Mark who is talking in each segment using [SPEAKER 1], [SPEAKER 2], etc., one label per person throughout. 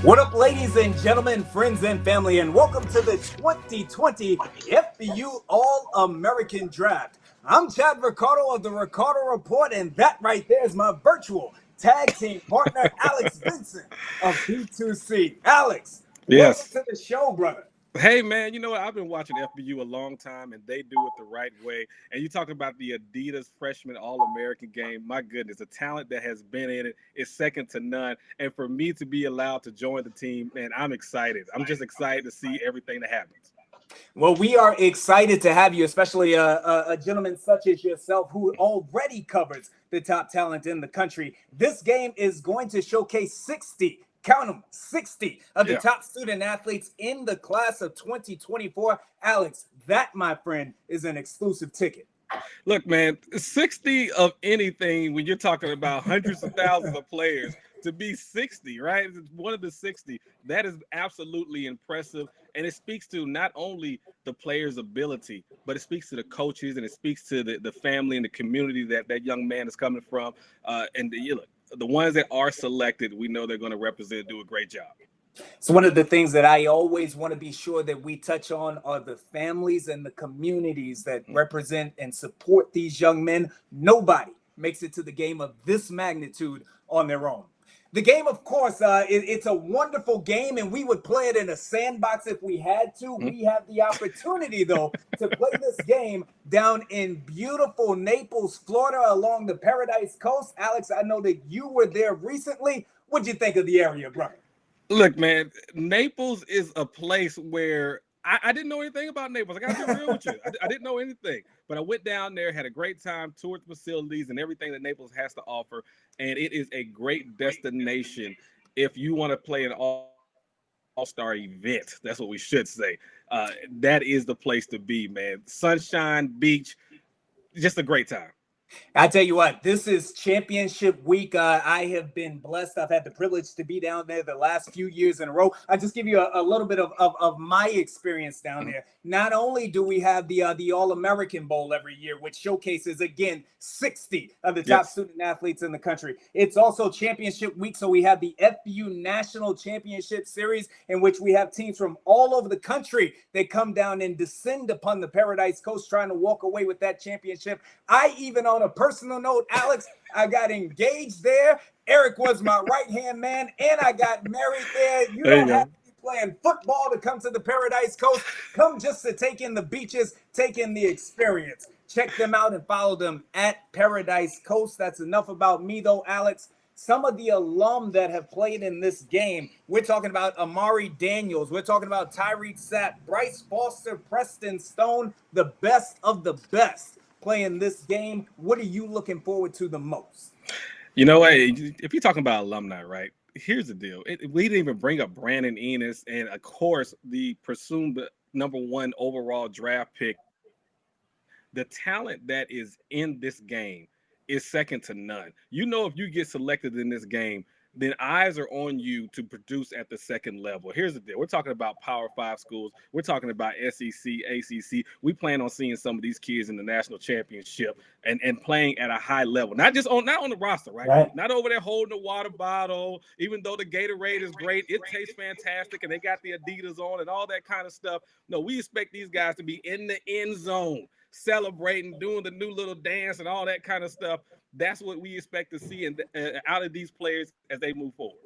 [SPEAKER 1] What up, ladies and gentlemen, friends and family, and welcome to the 2020 FBU All American Draft. I'm Chad Ricardo of the Ricardo Report, and that right there is my virtual tag team partner, Alex Vincent of P2C. Alex, welcome
[SPEAKER 2] Yes.
[SPEAKER 1] to the show, brother.
[SPEAKER 2] Hey, man, you know what? I've been watching FBU a long time, and they do it the right way. And you talk about the Adidas Freshman All-American game. My goodness, the talent that has been in it is second to none. And for me to be allowed to join the team, man, I'm excited. I'm just excited to see everything that happens.
[SPEAKER 1] Well, we are excited to have you, especially a gentleman such as yourself who already covers the top talent in the country. This game is going to showcase 60, count them, 60 of the top student athletes in the class of 2024. Alex, that, my friend, is an exclusive ticket.
[SPEAKER 2] Look, man, 60 of anything when you're talking about hundreds of thousands of players, to be 60, right? One of the 60, that is absolutely impressive. And it speaks to not only the player's ability, but it speaks to the coaches and it speaks to the family and the community that that young man is coming from. Look, the ones that are selected, we know they're going to represent, do a great job.
[SPEAKER 1] So one of the things that I always want to be sure that we touch on are the families and the communities that represent and support these young men. Nobody makes it to the game of this magnitude on their own. The game, of course, it's a wonderful game, and we would play it in a sandbox if we had to. We have the opportunity, though, to play this game down in beautiful Naples, Florida, along the Paradise Coast. Alex, I know that you were there recently. What'd you think of the area, brother?
[SPEAKER 2] Look, man, Naples is a place where I didn't know anything about Naples. I got to be real with you. I didn't know anything, but I went down there, had a great time, toured the facilities and everything that Naples has to offer. And it is a great destination if you want to play an all-star event. That's what we should say. That is the place to be, man. Sunshine, beach, just a great time.
[SPEAKER 1] I tell you what, this is championship week. I have been blessed. I've had the privilege to be down there the last few years in a row. I'll just give you a little bit of my experience down there. Not only do we have the All American Bowl every year, which showcases, again, 60 of the top student athletes in the country. It's also championship week, so we have the FBU National Championship Series, in which we have teams from all over the country that come down and descend upon the Paradise Coast trying to walk away with that championship. I even, on a personal note, Alex, I got engaged there. Eric was my right-hand man, and I got married there. You don't have to be playing football to come to the Paradise Coast. Come just to take in the beaches, take in the experience. Check them out and follow them at Paradise Coast. That's enough about me, though, Alex. Some of the alum that have played in this game, we're talking about Amari Daniels, we're talking about Tyreek Sapp, Bryce Foster, Preston Stone, the best of the best playing this game. What are you looking forward to the most?
[SPEAKER 2] You know what? If you're talking about alumni, right? Here's the deal. We didn't even bring up Brandon Enos and, of course, the presumed #1 overall draft pick. The talent that is in this game is second to none. You know, if you get selected in this game, then eyes are on you to produce at the second level. Here's the deal. We're talking about Power 5 schools. We're talking about SEC, ACC. We plan on seeing some of these kids in the national championship and playing at a high level. Not on the roster, right? Not over there holding a water bottle. Even though the Gatorade is great, it tastes fantastic, and they got the Adidas on and all that kind of stuff. No, we expect these guys to be in the end zone, celebrating, doing the new little dance and all that kind of stuff. That's what we expect to see out of these players as they move forward.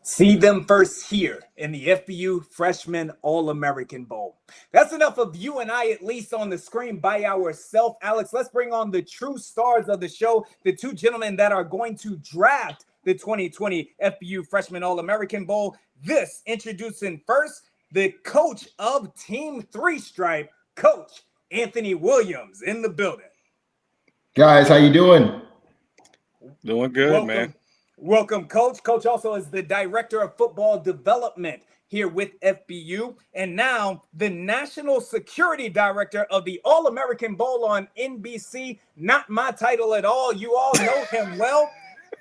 [SPEAKER 1] See them first here in the FBU Freshman All-American Bowl. That's enough of you and I, at least on the screen by ourselves. Alex, let's bring on the true stars of the show, the two gentlemen that are going to draft the 2020 FBU Freshman All-American Bowl. This, introducing first, the coach of Team 3 Stripe, Coach Anthony Williams, in the building.
[SPEAKER 3] Guys, how you doing?
[SPEAKER 2] Doing good, man.
[SPEAKER 1] Welcome, Coach. Coach also is the Director of Football Development here with FBU, and now the National Security Director of the All-American Bowl on NBC. Not my title at all. You all know him well.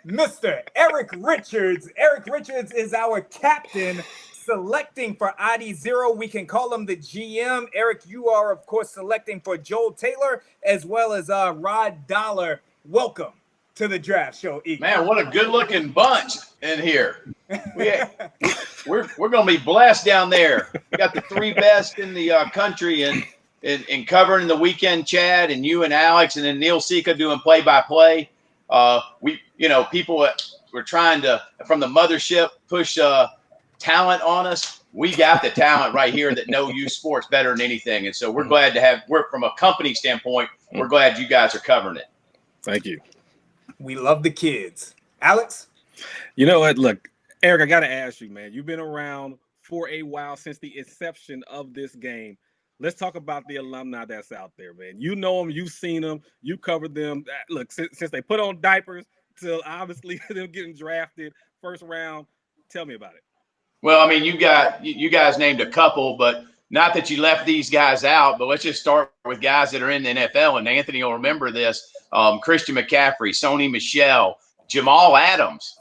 [SPEAKER 1] Mr. Eric Richards. Eric Richards is our captain selecting for Adizero. We can call him the GM. Eric, you are, of course, selecting for Joel Taylor as well as Rod Dollar. Welcome to the draft show, E.
[SPEAKER 4] Man, what a good-looking bunch. in here. We're going to be blessed down there. We got the three best in the country in covering the weekend, Chad, and you and Alex, and then Neil Sika doing play-by-play. People were trying to, from the mothership, push talent on us. We got the talent right here that know youth sports better than anything. And so we're glad to have, from a company standpoint, we're glad you guys are covering it.
[SPEAKER 2] Thank you.
[SPEAKER 1] We love the kids. Alex?
[SPEAKER 2] You know what? Look, Eric, I got to ask you, man. You've been around for a while since the inception of this game. Let's talk about the alumni that's out there, man. You know them. You've seen them. You covered them. Look, since they put on diapers till obviously them getting drafted first round. Tell me about it.
[SPEAKER 4] Well, I mean, you guys named a couple, but not that you left these guys out. But let's just start with guys that are in the NFL, and Anthony will remember this. Christian McCaffrey, Sony Michel, Jamal Adams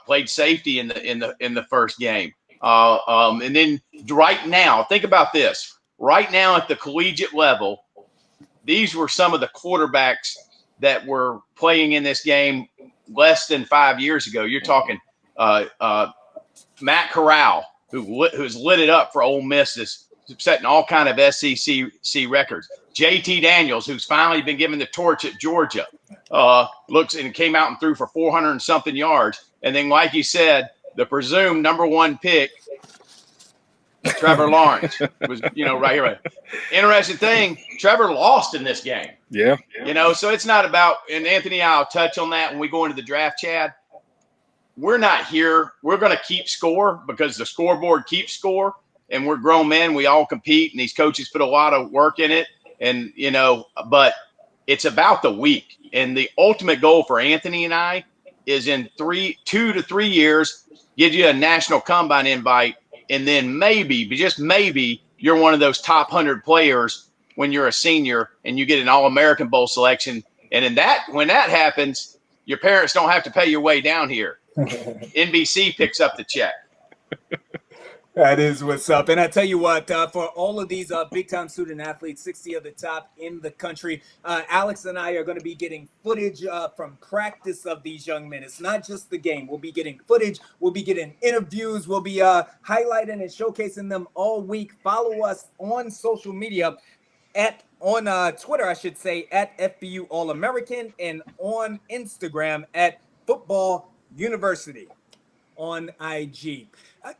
[SPEAKER 4] played safety in the first game. And then right now, think about this. Right now at the collegiate level, these were some of the quarterbacks that were playing in this game less than 5 years ago. You're talking Matt Corral, who's lit it up for Ole Miss, is setting all kind of SEC records. JT Daniels, who's finally been given the torch at Georgia, looks and came out and threw for 400 and something yards. And then, like you said, the presumed number one pick, Trevor Lawrence, was right here. Right. Interesting thing, Trevor lost in this game.
[SPEAKER 2] Yeah.
[SPEAKER 4] So it's not about, and Anthony, I'll touch on that when we go into the draft, Chad. We're not here. We're going to keep score because the scoreboard keeps score, and we're grown men. We all compete, and these coaches put a lot of work in it. And, but it's about the week. And the ultimate goal for Anthony and I is in 2 to 3 years, give you a national combine invite. And then maybe, but just maybe, you're one of those top 100 players when you're a senior and you get an All-American Bowl selection. And when that happens, your parents don't have to pay your way down here. NBC picks up the check.
[SPEAKER 1] That is what's up. And I tell you what, for all of these big-time student athletes, 60 of the top in the country, Alex and I are going to be getting footage from practice of these young men. It's not just the game. We'll be getting footage. We'll be getting interviews. We'll be highlighting and showcasing them all week. Follow us on social media on Twitter, I should say, at FBU All American, and on Instagram at Football University on IG.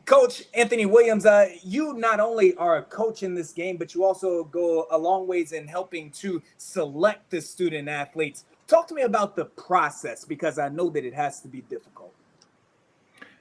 [SPEAKER 1] Coach Anthony Williams, you not only are a coach in this game, but you also go a long ways in helping to select the student athletes. Talk to me about the process, because I know that it has to be difficult.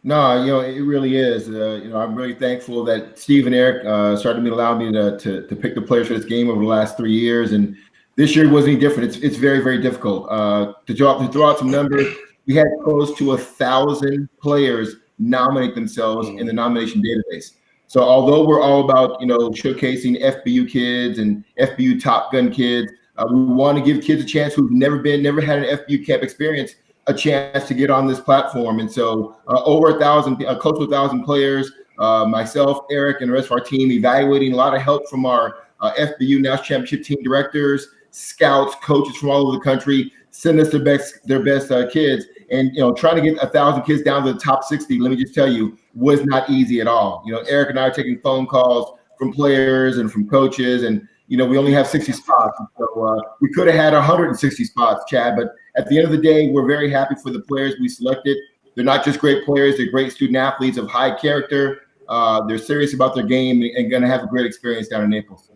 [SPEAKER 3] No, it really is. I'm really thankful that Steve and Eric started to allow me to pick the players for this game over the last 3 years. And this year wasn't any different. It's very, very difficult. To throw out some numbers, we had close to 1,000 players nominate themselves in the nomination database. So although we're all about, showcasing FBU kids and FBU Top Gun kids, we want to give kids a chance who've never had an FBU camp experience, a chance to get on this platform. And so over 1,000, close to 1,000 players, myself, Eric, and the rest of our team evaluating, a lot of help from our FBU National Championship team directors, scouts, coaches from all over the country, send us their best kids. And, trying to get 1,000 kids down to the top 60, let me just tell you, was not easy at all. Eric and I are taking phone calls from players and from coaches, and, we only have 60 spots. So we could have had 160 spots, Chad, but at the end of the day, we're very happy for the players we selected. They're not just great players, they're great student athletes of high character. They're serious about their game and going to have a great experience down in Naples.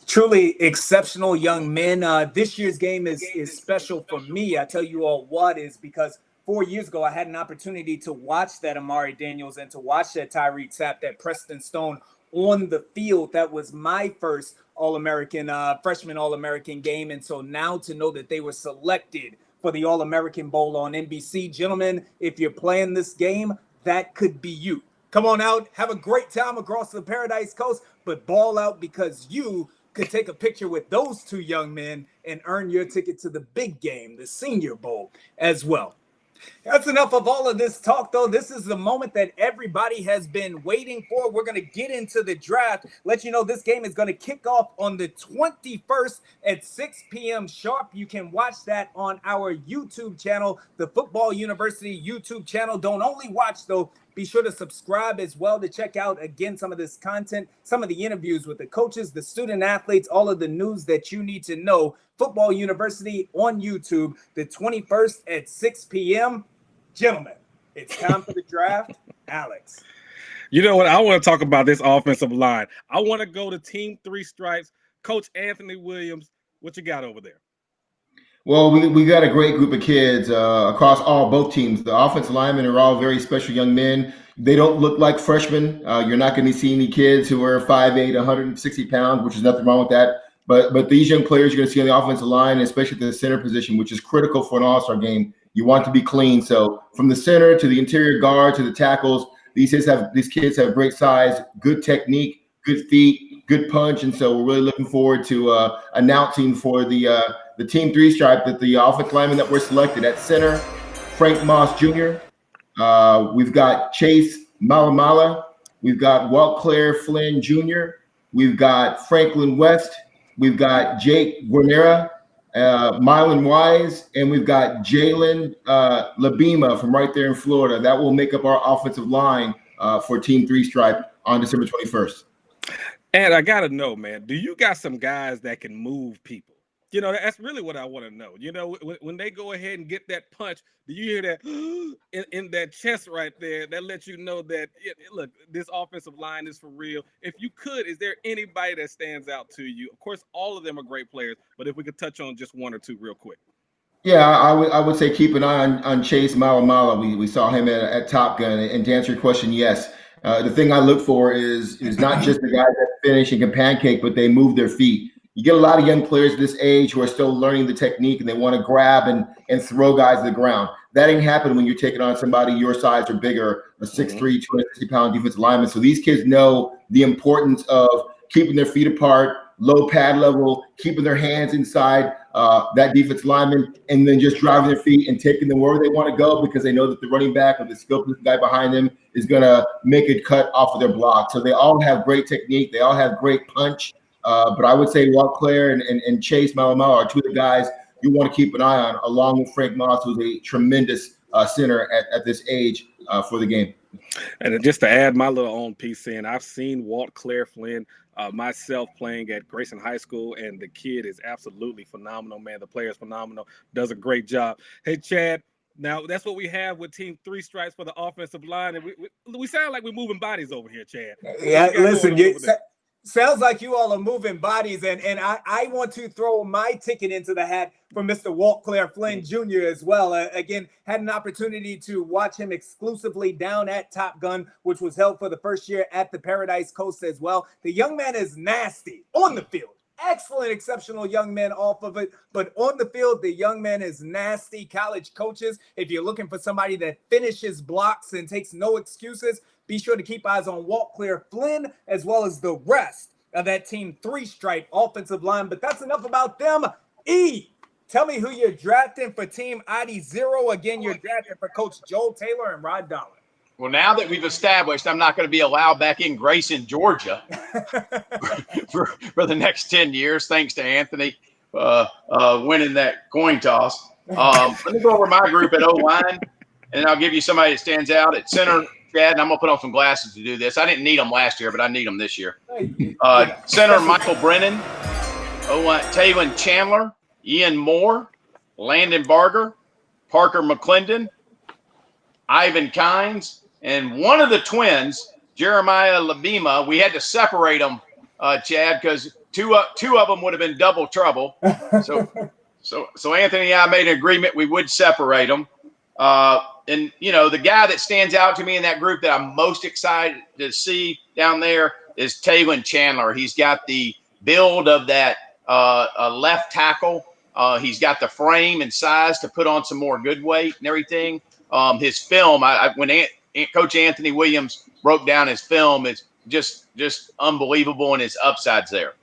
[SPEAKER 1] Truly exceptional young men. This year's game is special for me. I tell you all what, is because 4 years ago, I had an opportunity to watch that Amari Daniels and to watch that Tyree Tapp, that Preston Stone on the field. That was my first All-American, freshman All-American game. And so now to know that they were selected for the All-American Bowl on NBC, gentlemen, if you're playing this game, that could be you. Come on out, have a great time across the Paradise Coast, but ball out, because you could take a picture with those two young men and earn your ticket to the big game, the Senior Bowl, as well. That's enough of all of this talk, though. This is the moment that everybody has been waiting for. We're going to get into the draft. Let you know this game is going to kick off on the 21st at 6 p.m. sharp. You can watch that on our YouTube channel, the Football University YouTube channel. Don't only watch, though. Be sure to subscribe as well to check out, again, some of this content, some of the interviews with the coaches, the student athletes, all of the news that you need to know. Football University on YouTube, the 21st at 6 p.m. Gentlemen, it's time for the draft. Alex.
[SPEAKER 2] You know what? I want to talk about this offensive line. I want to go to Team Three Stripes. Coach Anthony Williams, what you got over there?
[SPEAKER 3] Well, we got a great group of kids across both teams. The offensive linemen are all very special young men. They don't look like freshmen. You're not going to see any kids who are 5'8", 160 pounds, which is nothing wrong with that. But these young players you're going to see on the offensive line, especially at the center position, which is critical for an all-star game. You want to be clean. So from the center to the interior guard to the tackles, these kids have great size, good technique, good feet, good punch. And so we're really looking forward to announcing for the Team Three Stripe that the offensive lineman that we're selected at center, Frank Moss Jr. We've got Chase Malamala. We've got Walt Claire Flynn Jr. We've got Franklin West. We've got Jake Guarnera, Mylan Wise, and we've got Jalen Labima from right there in Florida. That will make up our offensive line for Team Three Stripe on December 21st.
[SPEAKER 2] And I got to know, man, do you got some guys that can move people? You know, that's really what I want to know. You know, when they go ahead and get that punch, do you hear that in that chest right there? That lets you know that, look, this offensive line is for real. If you could, is there anybody that stands out to you? Of course, all of them are great players, but if we could touch on just one or two real quick.
[SPEAKER 3] Yeah, I would say keep an eye on Chase Malamala. We saw him at Top Gun. And to answer your question, yes. The thing I look for is not just the guys that finish and can pancake, but they move their feet. You get a lot of young players at this age who are still learning the technique and they want to grab and throw guys to the ground. That ain't happening when you're taking on somebody your size or bigger, a 6'3", 260-pound defensive lineman. So these kids know the importance of keeping their feet apart, low pad level, keeping their hands inside that defensive lineman, and then just driving their feet and taking them wherever they want to go because they know that the running back or the skill position guy behind them is going to make a cut off of their block. So they all have great technique. They all have great punch. But I would say Walt Claire and Chase Malamala are two of the guys you want to keep an eye on, along with Frank Moss, who's a tremendous center at this age for the game.
[SPEAKER 2] And just to add my little own piece in, I've seen Walt Claire Flynn myself playing at Grayson High School, and the kid is absolutely phenomenal, man. The player is phenomenal, does a great job. Hey, Chad, now that's what we have with Team Three Stripes for the offensive line. And we sound like we're moving bodies over here, Chad.
[SPEAKER 1] Yeah, listen, sounds like you all are moving bodies, and I want to throw my ticket into the hat for Mr. Walt Claire Flynn Jr. as well. Again, had an opportunity to watch him exclusively down at Top Gun, which was held for the first year at the Paradise Coast as well. The young man is nasty on the field. Excellent, exceptional young man off of it. But on the field, the young man is nasty. College coaches, if you're looking for somebody that finishes blocks and takes no excuses, be sure to keep eyes on Walt Claire Flynn as well as the rest of that Team Three Stripe offensive line. But that's enough about them. Tell me who you're drafting for Team Adizero. Again, you're drafting for Coach Joel Taylor and Rod Dollar.
[SPEAKER 4] Well, now that we've established I'm not going to be allowed back in Grayson, Georgia for the next 10 years, thanks to Anthony winning that coin toss. Let me go over my group at O-line, and I'll give you somebody that stands out at center, Chad, and I'm going to put on some glasses to do this. I didn't need them last year, but I need them this year. Center, Michael Brennan. O-line, Taylon Chandler, Ian Moore, Landon Barger, Parker McClendon, Ivan Kynes, and one of the twins, Jeremiah Labima. We had to separate them, Chad, because two of them would have been double trouble. So Anthony and I made an agreement we would separate them. And, you know, the guy that stands out to me in that group that I'm most excited to see down there is Taylon Chandler. He's got the build of that left tackle. He's got the frame and size to put on some more good weight and everything. His film, when Coach Anthony Williams broke down his film, it's just unbelievable, and his upside's there.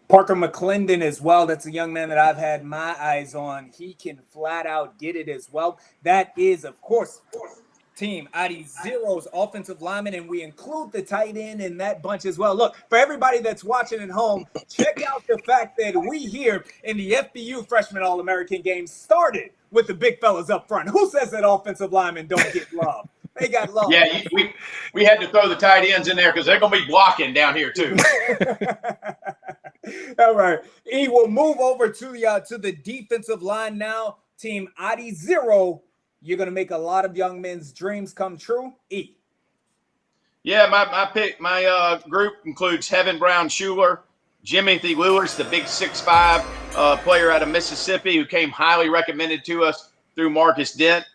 [SPEAKER 1] Parker McClendon as well. That's a young man that I've had my eyes on. He can flat out get it as well. That is, of course, Team Adizero's offensive lineman, and we include the tight end in that bunch as well. Look, for everybody that's watching at home, check out the fact that we here in the FBU Freshman All American game started with the big fellas up front. Who says that offensive linemen don't get love? They got love.
[SPEAKER 4] Yeah, we had to throw the tight ends in there because they're going to be blocking down here too.
[SPEAKER 1] All right, E, we'll move over to the defensive line now. Team Adizero, you're going to make a lot of young men's dreams come true. E.
[SPEAKER 4] Yeah, my group includes Heaven Brown Schuler, Jimothy Lewis, the big 6'5" player out of Mississippi who came highly recommended to us through Marcus Dent,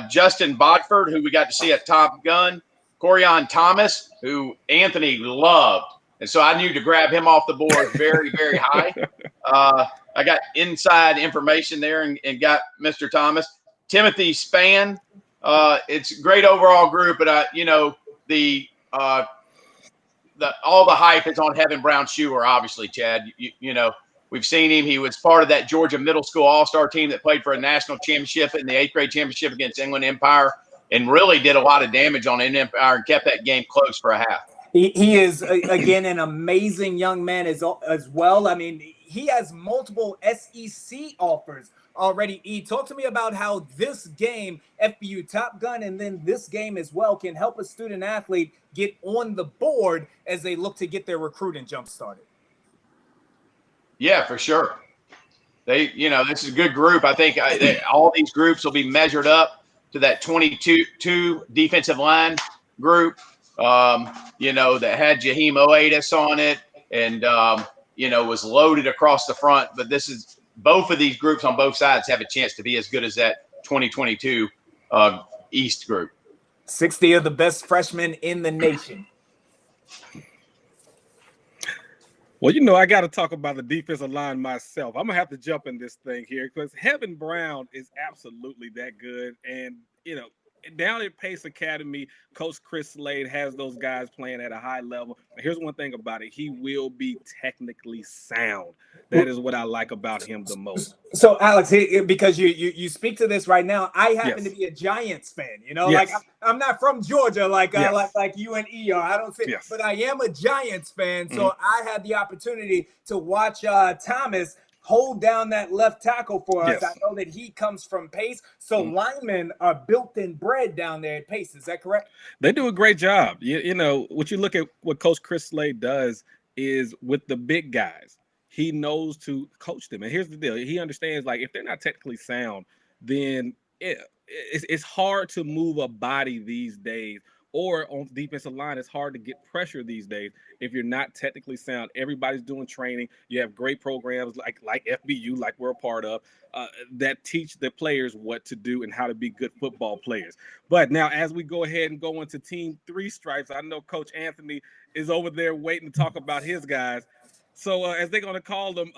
[SPEAKER 4] Justin Bodford, who we got to see at Top Gun, Corian Thomas, who Anthony loved. And so I knew to grab him off the board very, very high. I got inside information there and got Mr. Thomas. Timothy Spann. It's a great overall group, but all the hype is on Heaven Brown Schuler, obviously, Chad. We've seen him. He was part of that Georgia middle school all-star team that played for a national championship in the 8th grade championship against England Empire and really did a lot of damage on England Empire and kept that game close for a half.
[SPEAKER 1] He is, again, an amazing young man as well. I mean, he has multiple SEC offers already. E, talk to me about how this game, FBU Top Gun, and then this game as well can help a student athlete get on the board as they look to get their recruiting jump started.
[SPEAKER 4] Yeah, for sure. This is a good group. I think all these groups will be measured up to that 22 defensive line group. That had Jaheim Oatis on it and, was loaded across the front. But both of these groups on both sides have a chance to be as good as that 2022 East group.
[SPEAKER 1] 60 of the best freshmen in the nation.
[SPEAKER 2] Well, I got to talk about the defensive line myself. I'm going to have to jump in this thing here because Heaven Brown is absolutely that good. And, down at Pace Academy, Coach Chris Slade has those guys playing at a high level. And here's one thing about it. He will be technically sound. That is what I like about him the most.
[SPEAKER 1] So, Alex, because you speak to this right now, I happen to be a Giants fan. Like I'm not from Georgia like you and E are. I don't say, but I am a Giants fan. So I had the opportunity to watch Thomas hold down that left tackle for us. I know that he comes from Pace. So linemen are built and bred down there at Pace. Is that correct?
[SPEAKER 2] They do a great job. What you look at what Coach Chris Slade does is with the big guys, he knows to coach them. And here's the deal. He understands, like, if they're not technically sound, then it's hard to move a body these days. Or on defensive line, it's hard to get pressure these days if you're not technically sound. Everybody's doing training. You have great programs like FBU, like we're a part of, that teach the players what to do and how to be good football players. But now, as we go ahead and go into Team 3 Stripes, I know Coach Anthony is over there waiting to talk about his guys. So as they're going to call them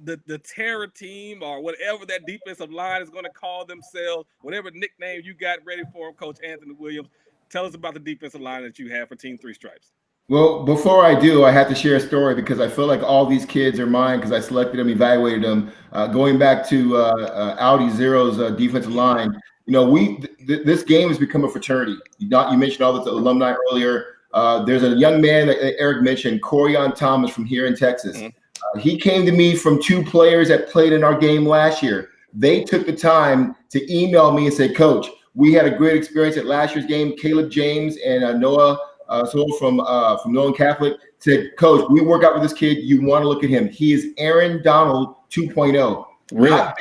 [SPEAKER 2] the terror team or whatever that defensive line is going to call themselves, whatever nickname you got ready for them, Coach Anthony Williams, tell us about the defensive line that you have for Team 3 Stripes.
[SPEAKER 3] Well, before I do, I have to share a story because I feel like all these kids are mine because I selected them, evaluated them. Going back to Adizero's defensive line, this game has become a fraternity. You mentioned all the alumni earlier. There's a young man that Eric mentioned, Corian Thomas from here in Texas. He came to me from 2 players that played in our game last year. They took the time to email me and say, Coach, we had a great experience at last year's game. Caleb James and Noah from Nolan Catholic said, Coach, we work out with this kid. You want to look at him. He is Aaron Donald 2.0.
[SPEAKER 2] Really?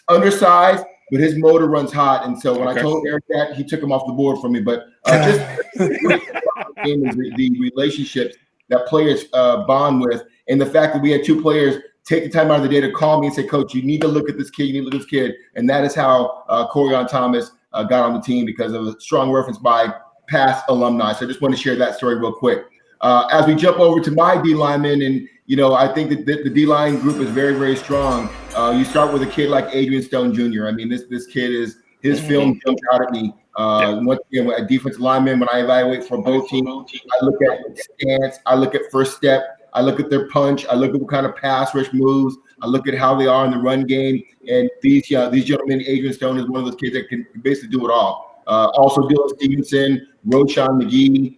[SPEAKER 3] Undersized, but his motor runs hot. And so when I told Eric that, he took him off the board for me. But just the relationships that players bond with, and the fact that we had 2 players take the time out of the day to call me and say, Coach, you need to look at this kid. You need to look at this kid. And that is how Corian Thomas got on the team because of a strong reference by past alumni. So I just want to share that story real quick. As we jump over to my D lineman, and I think that the D line group is very, very strong. You start with a kid like Adrian Stone Jr. I mean, this kid is his film jumped out at me. Once again, a defensive lineman, when I evaluate for both teams, I look at stance, I look at first step, I look at their punch. I look at what kind of pass rush moves. I look at how they are in the run game. And these gentlemen, Adrian Stone is one of those kids that can basically do it all. Also, Dylan Stevenson, Roshan McGee,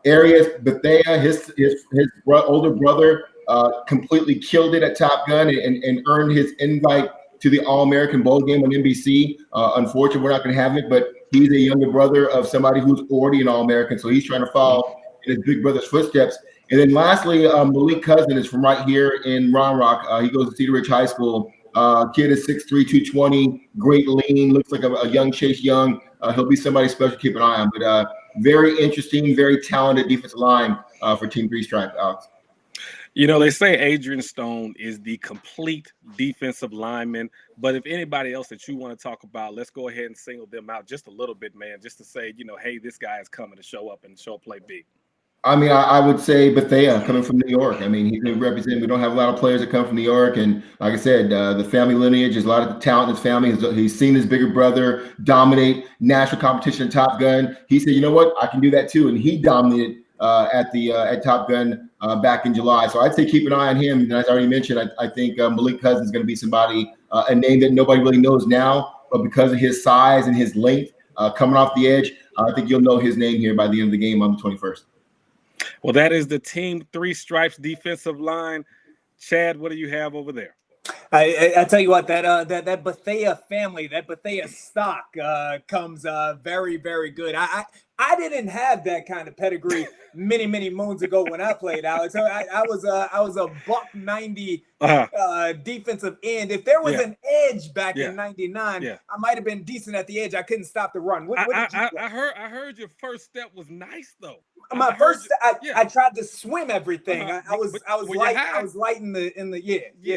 [SPEAKER 3] Arias Bethea, his older brother, completely killed it at Top Gun and earned his invite to the All American Bowl game on NBC. Unfortunately, we're not going to have it, but he's a younger brother of somebody who's already an All American, so he's trying to follow in his big brother's footsteps. And then lastly, Malik Cousin is from right here in Round Rock. He goes to Cedar Ridge High School. Kid is 6'3", 220, great lean, looks like a young Chase Young. He'll be somebody special to keep an eye on. But very interesting, very talented defensive line for Team Three Stripe, Alex.
[SPEAKER 2] You know, they say Adrian Stone is the complete defensive lineman, but if anybody else that you want to talk about, let's go ahead and single them out just a little bit, man, just to say, you know, hey, this guy is coming to show up and show play big.
[SPEAKER 3] I mean, I would say Bethea coming from New York. I mean, he can represent. We don't have a lot of players that come from New York, and like I said, the family lineage. There's a lot of talent in his family. He's seen his bigger brother dominate national competition in Top Gun. He said, "You know what? I can do that too," and he dominated at Top Gun back in July. So I'd say keep an eye on him. And as I already mentioned, I think Malik Cousin is going to be somebody, a name that nobody really knows now, but because of his size and his length coming off the edge, I think you'll know his name here by the end of the game on the 21st.
[SPEAKER 2] Well, that is the Team Three Stripes defensive line. Chad, what do you have over there?
[SPEAKER 1] I tell you what, that Bethea family, that Bethea stock comes very, very good. I didn't have that kind of pedigree many moons ago when I played, Alex. I was a $190 defensive end. If there was an edge back in '99, I might have been decent at the edge. I couldn't stop the run.
[SPEAKER 2] I heard your first step was nice though.
[SPEAKER 1] I tried to swim everything. I was light in the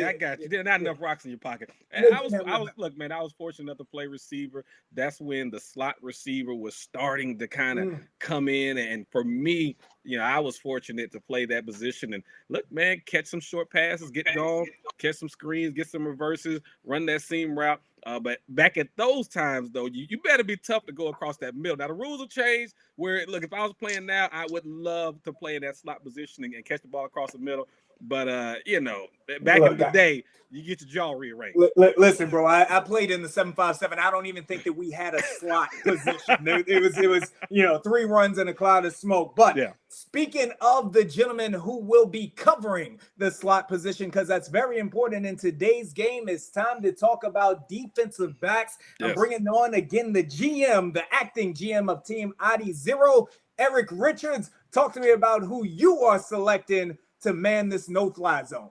[SPEAKER 2] I got you. There's not enough rocks in your pocket. And I was fortunate enough to play receiver. That's when the slot receiver was starting to kind of come in, and for me, you know, I was fortunate to play that position. And look, man, catch some short passes, get going, catch some screens, get some reverses, run that seam route. But back at those times, though, you better be tough to go across that middle. Now, the rules have changed where, look, if I was playing now, I would love to play in that slot positioning and catch the ball across the middle. But, you know, back in the day, you get your jaw rearranged.
[SPEAKER 1] Listen, bro, I played in the 757. I don't even think that we had a slot position. It was, you know, 3 runs and a cloud of smoke. But speaking of the gentleman who will be covering the slot position, because that's very important in today's game, it's time to talk about defensive backs. I'm bringing on again the GM, the acting GM of Team Adizero, Eric Richards. Talk to me about who you are selecting to man this no-fly zone.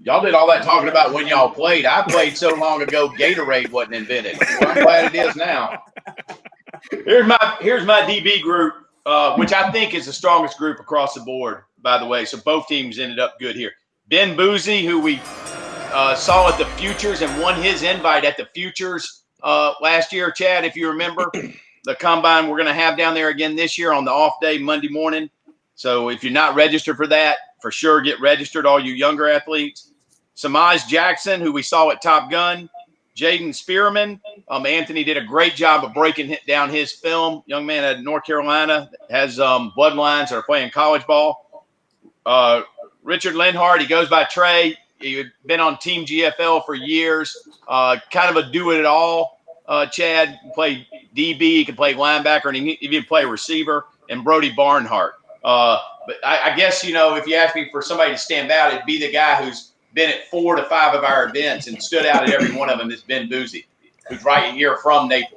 [SPEAKER 4] Y'all did all that talking about when y'all played. I played so long ago, Gatorade wasn't invented. Well, I'm glad it is now. Here's my DB group, which I think is the strongest group across the board, by the way. So both teams ended up good here. Ben Boozy, who we saw at the Futures and won his invite at the Futures last year, Chad, if you remember. The combine we're going to have down there again this year on the off day, Monday morning. So if you're not registered for that, for sure get registered, all you younger athletes. Samaj Jackson, who we saw at Top Gun. Jaden Spearman. Anthony did a great job of breaking down his film. Young man at North Carolina, has bloodlines that are playing college ball. Richard Linhart, he goes by Trey. He's been on Team GFL for years. Kind of a do-it-all. Chad can play DB, he can play linebacker, and he can play receiver. And Brody Barnhart. But I guess, you know, if you ask me for somebody to stand out, it'd be the guy who's been at 4 to 5 of our events and stood out at every one of them is Ben Boozy, who's right here from Naples.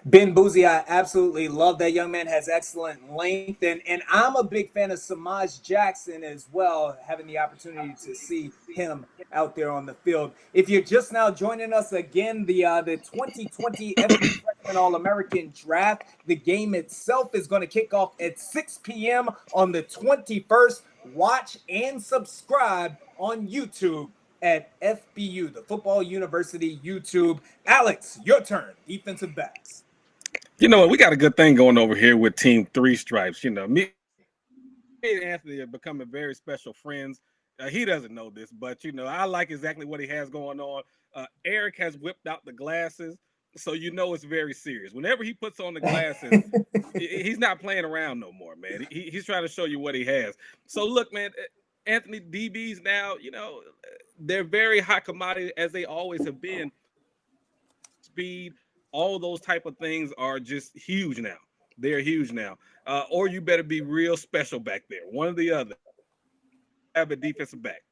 [SPEAKER 1] Ben Boozy, I absolutely love that young man, has excellent length. And I'm a big fan of Samaj Jackson as well, having the opportunity to see him out there on the field. If you're just now joining us again, the 2020 FBU Freshman All American Draft, the game itself is going to kick off at 6 p.m. on the 21st. Watch and subscribe on YouTube at FBU, the Football University YouTube. Alex, your turn. Defensive backs.
[SPEAKER 2] You know what? We got a good thing going over here with Team Three Stripes. You know, me and Anthony are becoming very special friends. He doesn't know this, but, you know, I like exactly what he has going on. Eric has whipped out the glasses. So you know it's very serious. Whenever he puts on the glasses, he's not playing around no more, man. He's trying to show you what he has. So look, man, Anthony, DBs now, they're very hot commodity as they always have been. Speed, all those type of things are just huge now. They're huge now. Or you better be real special back there. One or the other. Have a defensive back.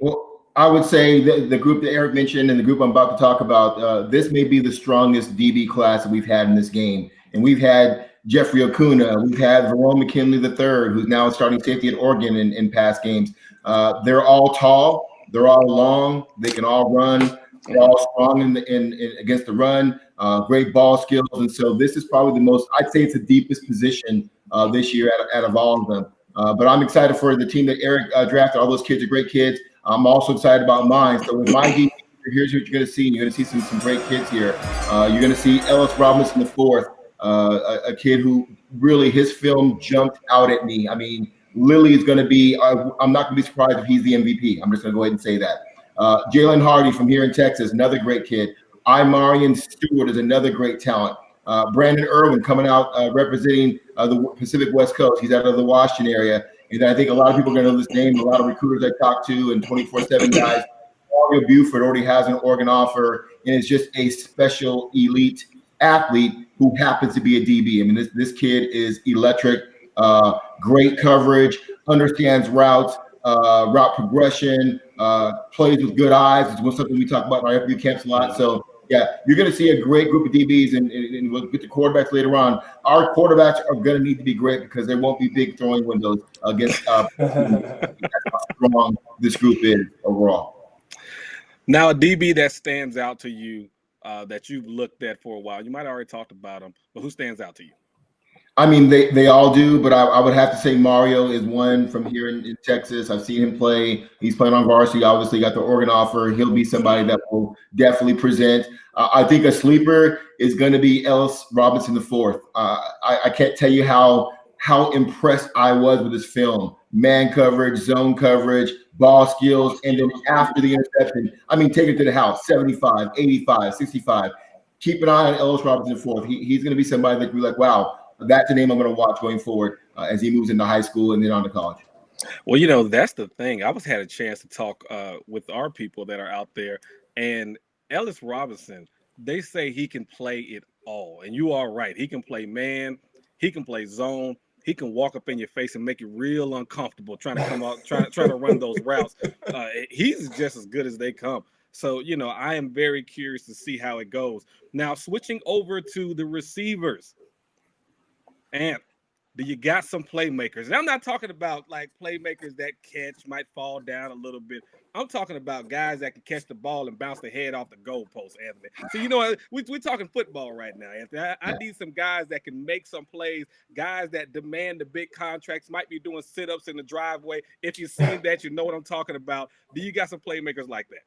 [SPEAKER 3] Well, I would say the group that Eric mentioned and the group I'm about to talk about, this may be the strongest DB class that we've had in this game. And we've had Jeffrey Okuna, we've had Verone McKinley III, who's now starting safety at Oregon in past games. They're all tall, they're all long, they can all run, they're all strong in against the run, great ball skills. And so this is probably the most, I'd say it's the deepest position this year out of all of them. But I'm excited for the team that Eric drafted. All those kids are great kids. I'm also excited about mine. So with my DB, here's what you're going to see. You're going to see some great kids here. You're going to see Ellis Robinson IV, a kid who really his film jumped out at me. I mean, Lily is going to be. I'm not going to be surprised if he's the MVP. I'm just going to go ahead and say that. Jalen Hardy from here in Texas, another great kid. Marion Stewart is another great talent. Brandon Irwin coming out representing the Pacific West Coast. He's out of the Washington area. And I think a lot of people are going to know this name. A lot of recruiters I talk to and 24/7 guys. Mario Buford already has an Oregon offer and is just a special elite athlete who happens to be a DB. I mean, this kid is electric, great coverage, understands routes, route progression, plays with good eyes. It's something we talk about in our FBU camps a lot. So, yeah, you're going to see a great group of DBs, and we'll get to quarterbacks later on. Our quarterbacks are going to need to be great because there won't be big throwing windows against how strong this group is overall.
[SPEAKER 2] Now, a DB that stands out to you that you've looked at for a while, you might have already talked about him, but who stands out to you?
[SPEAKER 3] I mean, they all do, but I would have to say Mario is one from here in Texas. I've seen him play. He's playing on varsity, obviously got the Oregon offer. He'll be somebody that will definitely present. I think a sleeper is going to be Ellis Robinson IV. I can't tell you how impressed I was with his film. Man coverage, zone coverage, ball skills, and then after the interception, I mean, take it to the house, 75, 85, 65. Keep an eye on Ellis Robinson IV. He's going to be somebody that you're like, wow, that's the name I'm going to watch going forward as he moves into high school and then on to college.
[SPEAKER 2] Well, that's the thing. I had a chance to talk with our people that are out there, and Ellis Robinson, they say he can play it all. And you are right. He can play man. He can play zone. He can walk up in your face and make you real uncomfortable trying to come out, trying to run those routes. He's just as good as they come. So, I am very curious to see how it goes. Now, switching over to the receivers. And do you got some playmakers? And I'm not talking about like playmakers that might fall down a little bit. I'm talking about guys that can catch the ball and bounce the head off the goalpost, Anthony. So, we're talking football right now, Anthony. I need some guys that can make some plays, guys that demand the big contracts, might be doing sit-ups in the driveway. If you've seen that, you know what I'm talking about. Do you got some playmakers like that?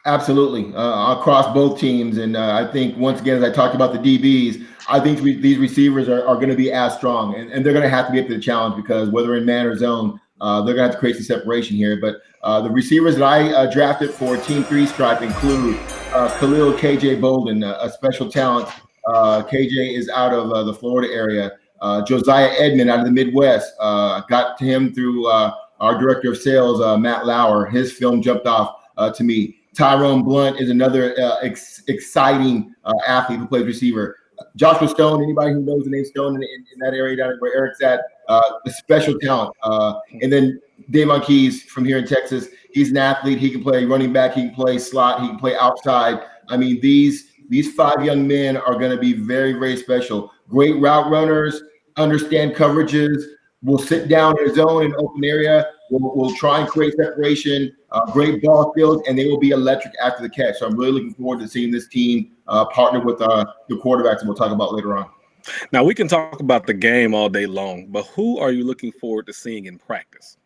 [SPEAKER 3] Absolutely, across both teams. And I think, once again, as I talked about the DBs, I think these receivers are going to be as strong, and they're going to have to be up to the challenge because whether in man or zone, they're going to have to create some separation here. But the receivers that I drafted for Team 3 Stripe include Khalil KJ Bolden, a special talent. KJ is out of the Florida area. Josiah Edmond out of the Midwest. Got to him through our director of sales, Matt Lauer. His film jumped off to me. Tyrone Blunt is another exciting athlete who plays receiver. Joshua Stone, anybody who knows the name Stone in that area down where Eric's at, a special talent. And then Davon Keys from here in Texas, he's an athlete. He can play running back. He can play slot. He can play outside. I mean, these 5 young men are going to be very, very special. Great route runners, understand coverages, will sit down in a zone in open area. We'll try and create separation, great ball skills, and they will be electric after the catch. So I'm really looking forward to seeing this team partner with the quarterbacks, and we'll talk about later on.
[SPEAKER 2] Now, we can talk about the game all day long, but who are you looking forward to seeing in practice?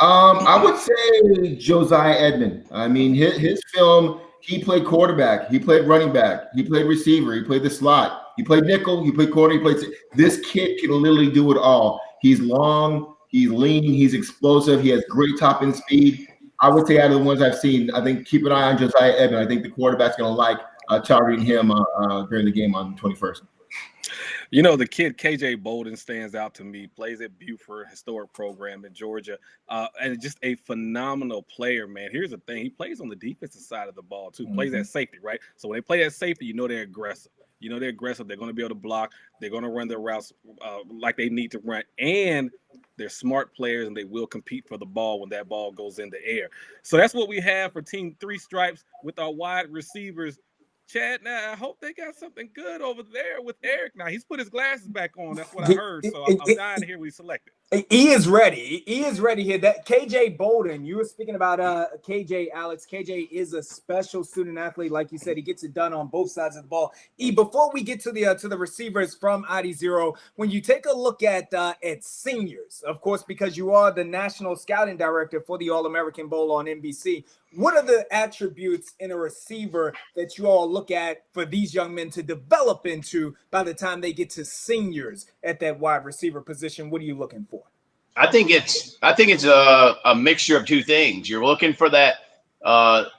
[SPEAKER 3] I would say Josiah Edmond. I mean, his film, he played quarterback, he played running back, he played receiver, he played the slot, he played nickel, he played corner, he played. This kid can literally do it all. He's long, he's lean, he's explosive, he has great top end speed. I would say out of the ones I've seen, I think keep an eye on Josiah Edmond. I think the quarterback's going to like targeting him during the game on the 21st.
[SPEAKER 2] You know, the kid KJ Bolden stands out to me, plays at Buford, historic program in Georgia, and just a phenomenal player, man. Here's the thing. He plays on the defensive side of the ball, too. Plays at safety, right? So when they play at safety, you know they're aggressive. You know they're aggressive. They're going to be able to block. They're going to run their routes like they need to run. And they're smart players, and they will compete for the ball when that ball goes in the air. So that's what we have for Team Three Stripes with our wide receivers. Chad, now I hope they got something good over there with Eric. Now he's put his glasses back on. That's what I heard. So I'm dying to hear what he selected.
[SPEAKER 1] He is ready. He is ready here. That KJ Bolden, you were speaking about KJ, Alex. KJ is a special student athlete, like you said. He gets it done on both sides of the ball. Before we get to the receivers from Adizero, when you take a look at seniors, of course, because you are the national scouting director for the All American Bowl on NBC. What are the attributes in a receiver that you all look at for these young men to develop into by the time they get to seniors at that wide receiver position? What are you looking for?
[SPEAKER 4] I think it's a mixture of two things. You're looking for that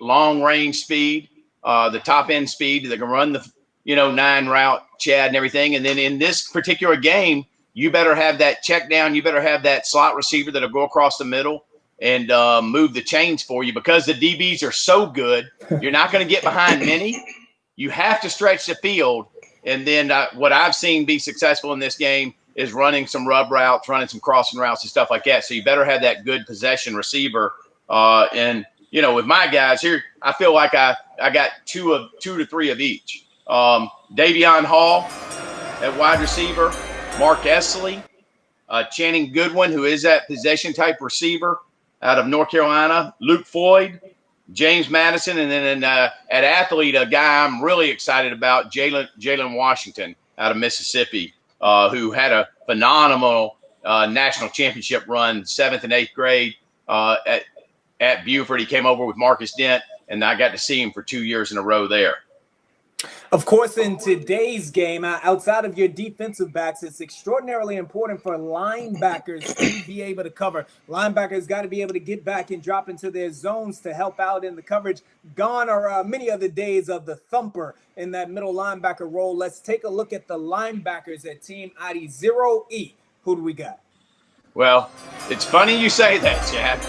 [SPEAKER 4] long range speed, the top end speed that can run the 9 route, Chad, and everything. And then in this particular game, you better have that check down. You better have that slot receiver that'll go across the middle and move the chains for you, because the DBs are so good. You're not going to get behind many. You have to stretch the field. And then what I've seen be successful in this game is running some rub routes, running some crossing routes and stuff like that. So you better have that good possession receiver. And, with my guys here, I feel like I got two to three of each. Davion Hall at wide receiver, Mark Essley, Channing Goodwin, who is that possession type receiver out of North Carolina, Luke Floyd, James Madison, and then at athlete, a guy I'm really excited about, Jalen Washington out of Mississippi, who had a phenomenal national championship run, 7th and 8th grade at Buford. He came over with Marcus Dent, and I got to see him for 2 years in a row there.
[SPEAKER 1] Of course, in today's game, outside of your defensive backs, it's extraordinarily important for linebackers to be able to cover. Linebackers got to be able to get back and drop into their zones to help out in the coverage. Gone are many of the days of the thumper in that middle linebacker role. Let's take a look at the linebackers at Team Adizero E. Who do we got?
[SPEAKER 4] Well, it's funny you say that, Chad.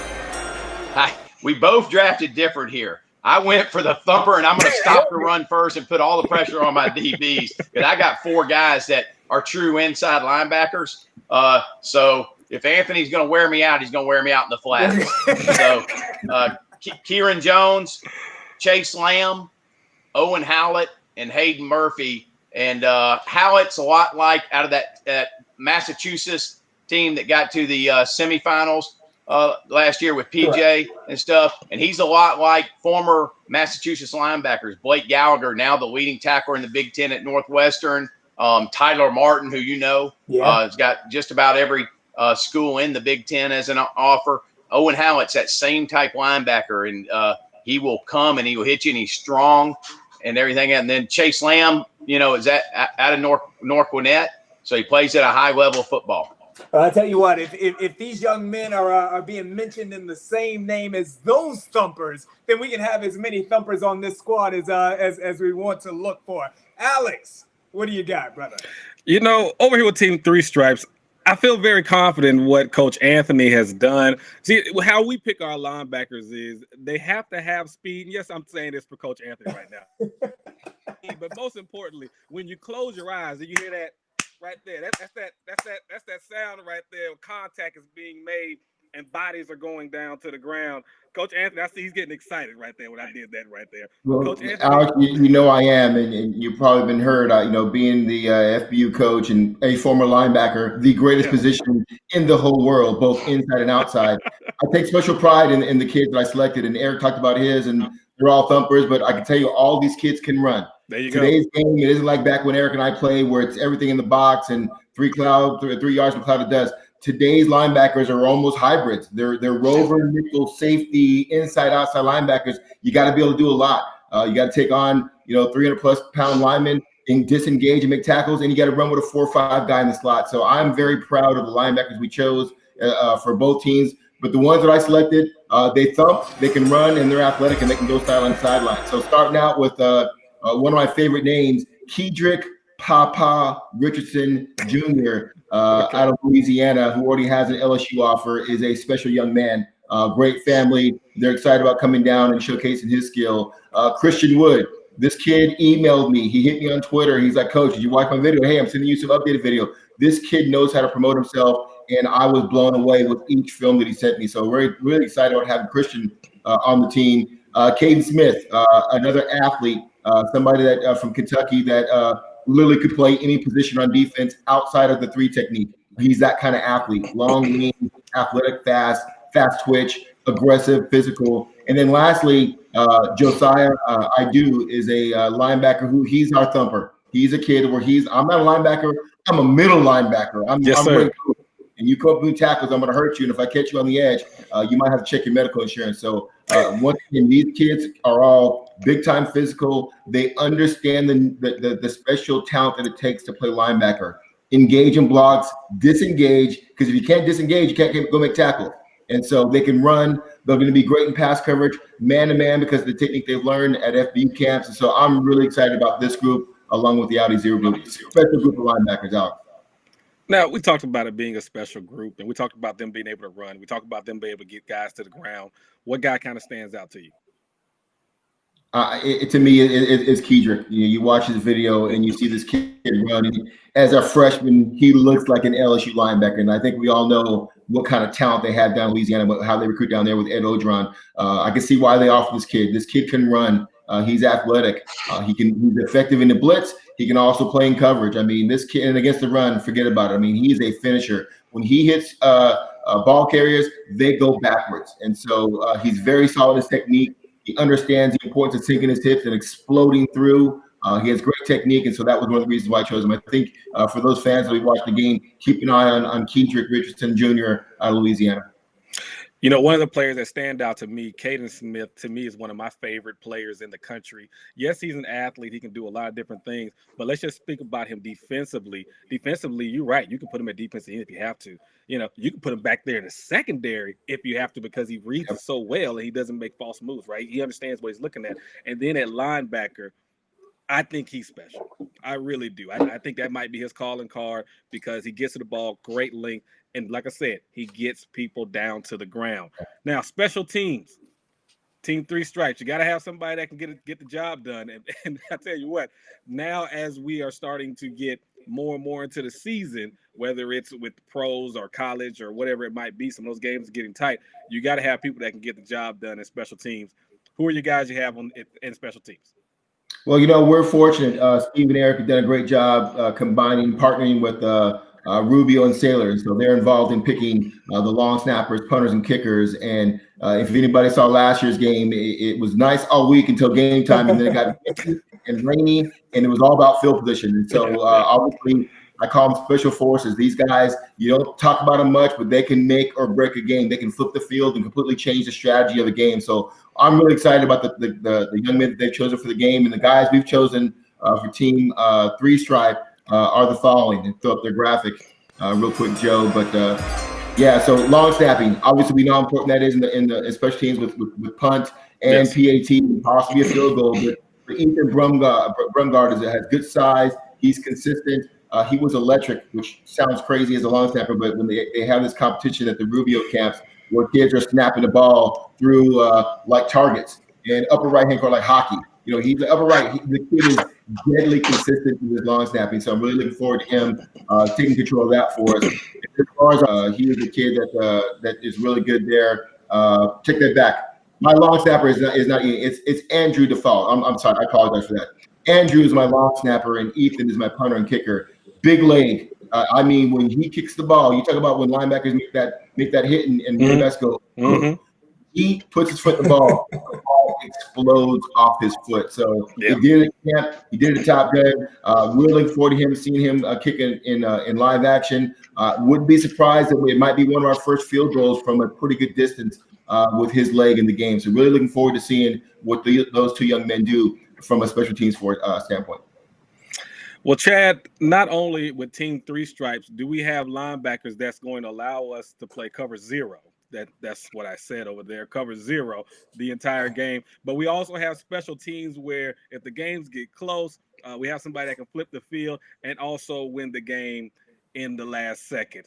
[SPEAKER 4] We both drafted different here. I went for the thumper, and I'm going to stop the run first and put all the pressure on my DBs, because I got 4 guys that are true inside linebackers. So if Anthony's going to wear me out, he's going to wear me out in the flat. So Kieran Jones, Chase Lamb, Owen Howlett, and Hayden Murphy. And Howlett's a lot like out of that Massachusetts team that got to the semifinals last year with PJ and stuff. And he's a lot like former Massachusetts linebackers, Blake Gallagher, now the leading tackler in the Big Ten at Northwestern, Tyler Martin, who has got just about every school in the Big Ten as an offer. Owen Howlett's that same type linebacker, and he will come and he will hit you, and he's strong and everything. And then Chase Lamb, is out of North Gwinnett, so he plays at a high level of football.
[SPEAKER 1] I'll tell you what, if these young men are being mentioned in the same name as those thumpers, then we can have as many thumpers on this squad as we want to look for. Alex, what do you got, brother?
[SPEAKER 2] Over here with Team Three Stripes, I feel very confident in what Coach Anthony has done. See, how we pick our linebackers is they have to have speed. And yes, I'm saying this for Coach Anthony right now. But most importantly, when you close your eyes and you hear that right there, that's that sound right there. Contact is being made and bodies are going down to the ground. Coach Anthony, I see he's getting excited right there when I did that right there.
[SPEAKER 3] Well,
[SPEAKER 2] Coach Anthony,
[SPEAKER 3] Alex, I am, and you've probably been heard, being the FBU coach and a former linebacker, the greatest position in the whole world, both inside and outside. I take special pride in the kids that I selected, and Eric talked about his, and they're all thumpers, but I can tell you all these kids can run.
[SPEAKER 2] There you go.
[SPEAKER 3] Today's game, it isn't like back when Eric and I played where it's everything in the box and 3 yards from cloud of dust. Today's linebackers are almost hybrids. They're rover, nickel, safety, inside, outside linebackers. You got to be able to do a lot. You got to take on, 300-plus pound linemen and disengage and make tackles, and you got to run with a 4 or 5 guy in the slot. So I'm very proud of the linebackers we chose for both teams. But the ones that I selected, they thump, they can run, and they're athletic, and they can go sideline to sideline. So starting out with one of my favorite names, Kedrick Papa Richardson Jr. Out of Louisiana, who already has an LSU offer, is a special young man. Great family. They're excited about coming down and showcasing his skill. Christian Wood. This kid emailed me. He hit me on Twitter. He's like, Coach, did you watch my video? Hey, I'm sending you some updated video. This kid knows how to promote himself, and I was blown away with each film that he sent me. So we're really excited about having Christian on the team. Caden Smith, another athlete, somebody that from Kentucky that literally could play any position on defense outside of the 3 technique. He's that kind of athlete, long, lean, athletic, fast twitch, aggressive, physical. And then lastly, Josiah Idu is a linebacker who he's our thumper. He's a kid where I'm not a linebacker. I'm a middle linebacker. I'm great. And you come through tackles, I'm going to hurt you. And if I catch you on the edge, you might have to check your medical insurance. So once again, these kids are all big time physical. They understand the special talent that it takes to play linebacker. Engage in blocks, disengage, because if you can't disengage, you can't go make tackles. And so they can run. They're going to be great in pass coverage, man-to-man, because of the technique they've learned at FBU camps. And so I'm really excited about this group, along with the Adizero group, special group of linebackers out.
[SPEAKER 2] Now, we talked about it being a special group, and we talked about them being able to run. We talked about them being able to get guys to the ground. What guy kind of stands out to you?
[SPEAKER 3] To me, it's Kedrick. You watch his video and you see this kid running. As a freshman, he looks like an LSU linebacker, and I think we all know what kind of talent they have down in Louisiana, how they recruit down there with Ed Odron. I can see why they offer this kid. This kid can run. He's athletic. He's effective in the blitz. He can also play in coverage. I mean, this kid, and against the run, forget about it. I mean, he's a finisher. When he hits ball carriers, they go backwards. And so he's very solid in his technique. He understands the importance of sinking his hips and exploding through. He has great technique, and so that was one of the reasons why I chose him. I think for those fans that we watched the game, keep an eye on Kedrick Richardson Jr. out of Louisiana.
[SPEAKER 2] You know, one of the players that stand out to me, Caden Smith, to me is one of my favorite players in the country. Yes, he's an athlete. He can do a lot of different things, but let's just speak about him defensively. Defensively, you're right. You can put him at defensive end if you have to. You know, you can put him back there in the secondary if you have to, because he reads it so well and he doesn't make false moves, right? He understands what he's looking at. And then at linebacker, I think he's special. I really do. I think that might be his calling card, because he gets to the ball, great length. And like I said, he gets people down to the ground. Now, special teams, Team 3 Stripes. You got to have somebody that can get the job done. And I tell you what, now as we are starting to get more and more into the season, whether it's with pros or college or whatever it might be, some of those games are getting tight. You got to have people that can get the job done in special teams. Who are you guys you have in special teams?
[SPEAKER 3] Well, you know, we're fortunate. Steve and Eric have done a great job partnering with Rubio and Sailor. And so they're involved in picking the long snappers, punters, and kickers. And if anybody saw last year's game, it was nice all week until game time. And then it got and rainy, and it was all about field position. And so obviously, I call them special forces. These guys, you don't talk about them much, but they can make or break a game. They can flip the field and completely change the strategy of the game. So I'm really excited about the young men that they've chosen for the game. And the guys we've chosen for Team 3 Stripe are the following. And throw up their graphic real quick, Joe. But yeah, so long snapping. Obviously, we know how important that is in the special teams with punt and PAT, and possibly a field goal. But Ethan Brumgard has good size. He's consistent. He was electric, which sounds crazy as a long snapper, but when they have this competition at the Rubio camps where kids are snapping the ball through like targets and upper right-hand corner like hockey. You know, he's the upper right. The kid is deadly consistent with his long snapping, so I'm really looking forward to him taking control of that for us. As far as he is a kid that is really good there. Take that back. My long snapper is not it's Andrew Default. I'm sorry, I apologize for that. Andrew is my long snapper, and Ethan is my punter and kicker. Big leg. I mean, when he kicks the ball, you talk about when linebackers make that hit and the best go. He puts his foot in the ball explodes off his foot. So he did it at camp. He did it at Top Gun. We're looking forward to him seeing him kicking in live action. Wouldn't be surprised that it might be one of our first field goals from a pretty good distance with his leg in the game. So really looking forward to seeing what those two young men do from a special teams standpoint.
[SPEAKER 2] Well, Chad, not only with Team 3 Stripes do we have linebackers that's going to allow us to play cover zero, That's what I said over there. Cover 0 the entire game. But we also have special teams where if the games get close, we have somebody that can flip the field and also win the game in the last second.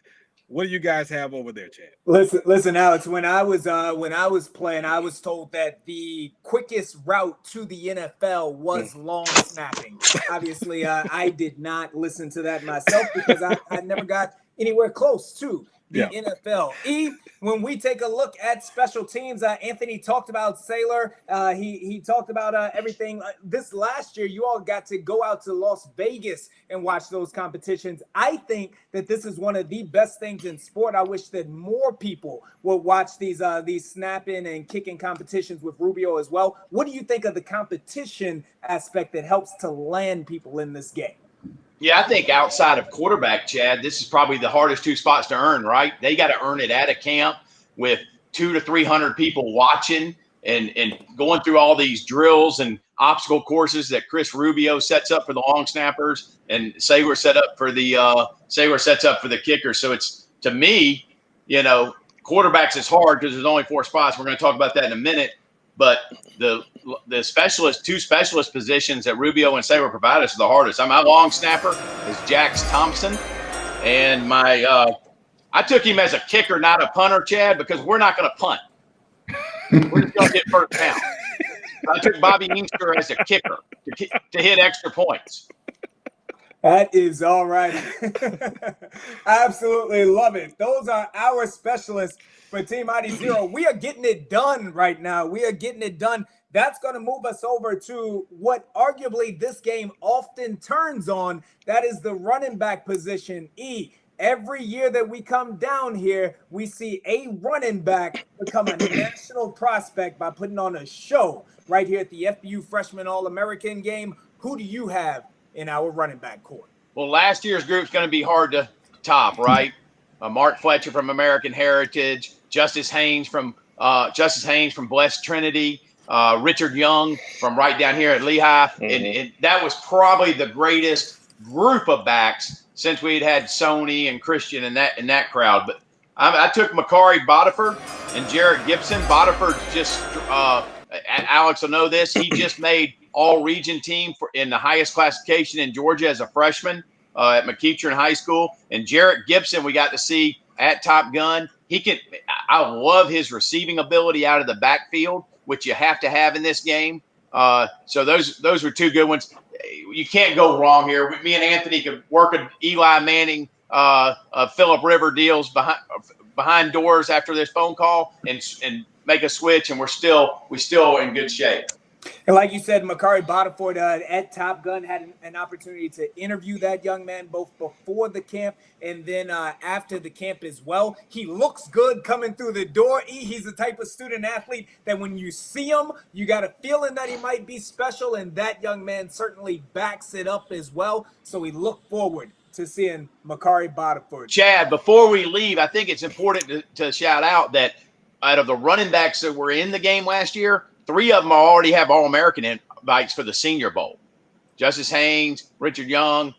[SPEAKER 2] What do you guys have over there, Chad?
[SPEAKER 1] Listen, Alex. When I was playing, I was told that the quickest route to the NFL was long snapping. Obviously, I did not listen to that myself because I never got anywhere close to the NFL. When we take a look at special teams, Anthony talked about Sailor. He talked about everything. This last year, you all got to go out to Las Vegas and watch those competitions. I think that this is one of the best things in sport. I wish that more people would watch these snapping and kicking competitions with Rubio as well. What do you think of the competition aspect that helps to land people in this game?
[SPEAKER 4] Yeah, I think outside of quarterback, Chad, this is probably the hardest 2 spots to earn, right? They got to earn it at a camp with 200 to 300 people watching and going through all these drills and obstacle courses that Chris Rubio sets up for the long snappers and Sager sets up for the kickers. So it's, to me, quarterbacks is hard because there's only 4 spots. We're going to talk about that in a minute. But the 2 specialist positions that Rubio and Saber provide us are the hardest. My long snapper is Jax Thompson, and I took him as a kicker, not a punter, Chad, because we're not going to punt. We're just going to get first down. I took Bobby Inkster as a kicker to hit extra points.
[SPEAKER 1] That is all right. Absolutely love it. Those are our specialists for Team Adizero. We are getting it done right now. We are getting it done. That's going to move us over to what arguably this game often turns on. That is the running back position. Every year that we come down here, we see a running back become a national prospect by putting on a show right here at the FBU Freshman All American game. Who do you have in our running back core?
[SPEAKER 4] Well, last year's group's going to be hard to top, right? Mark Fletcher from American Heritage, Justice Haynes from Blessed Trinity, Richard Young from right down here at Lehigh, and that was probably the greatest group of backs since we'd had Sony and Christian in that crowd. But I took Makari Bodiford and Jarrett Gibson. Bodiford just Alex will know this. He just made all-region team in the highest classification in Georgia as a freshman at McEachern High School. And Jarrett Gibson, we got to see at Top Gun. I love his receiving ability out of the backfield, which you have to have in this game. So those were 2 good ones. You can't go wrong here. Me and Anthony could work an Eli Manning, Phillip River deals behind doors after this phone call and make a switch, and we're still in good shape.
[SPEAKER 1] And like you said, Makari Bodiford at Top Gun had an opportunity to interview that young man both before the camp and then after the camp as well. He looks good coming through the door. He's the type of student athlete that when you see him, you got a feeling that he might be special, and that young man certainly backs it up as well. So we look forward to seeing Makari Bodiford.
[SPEAKER 4] Chad, before we leave, I think it's important to shout out that out of the running backs that were in the game last year, 3 of them already have All-American invites for the Senior Bowl. Justice Haynes, Richard Young,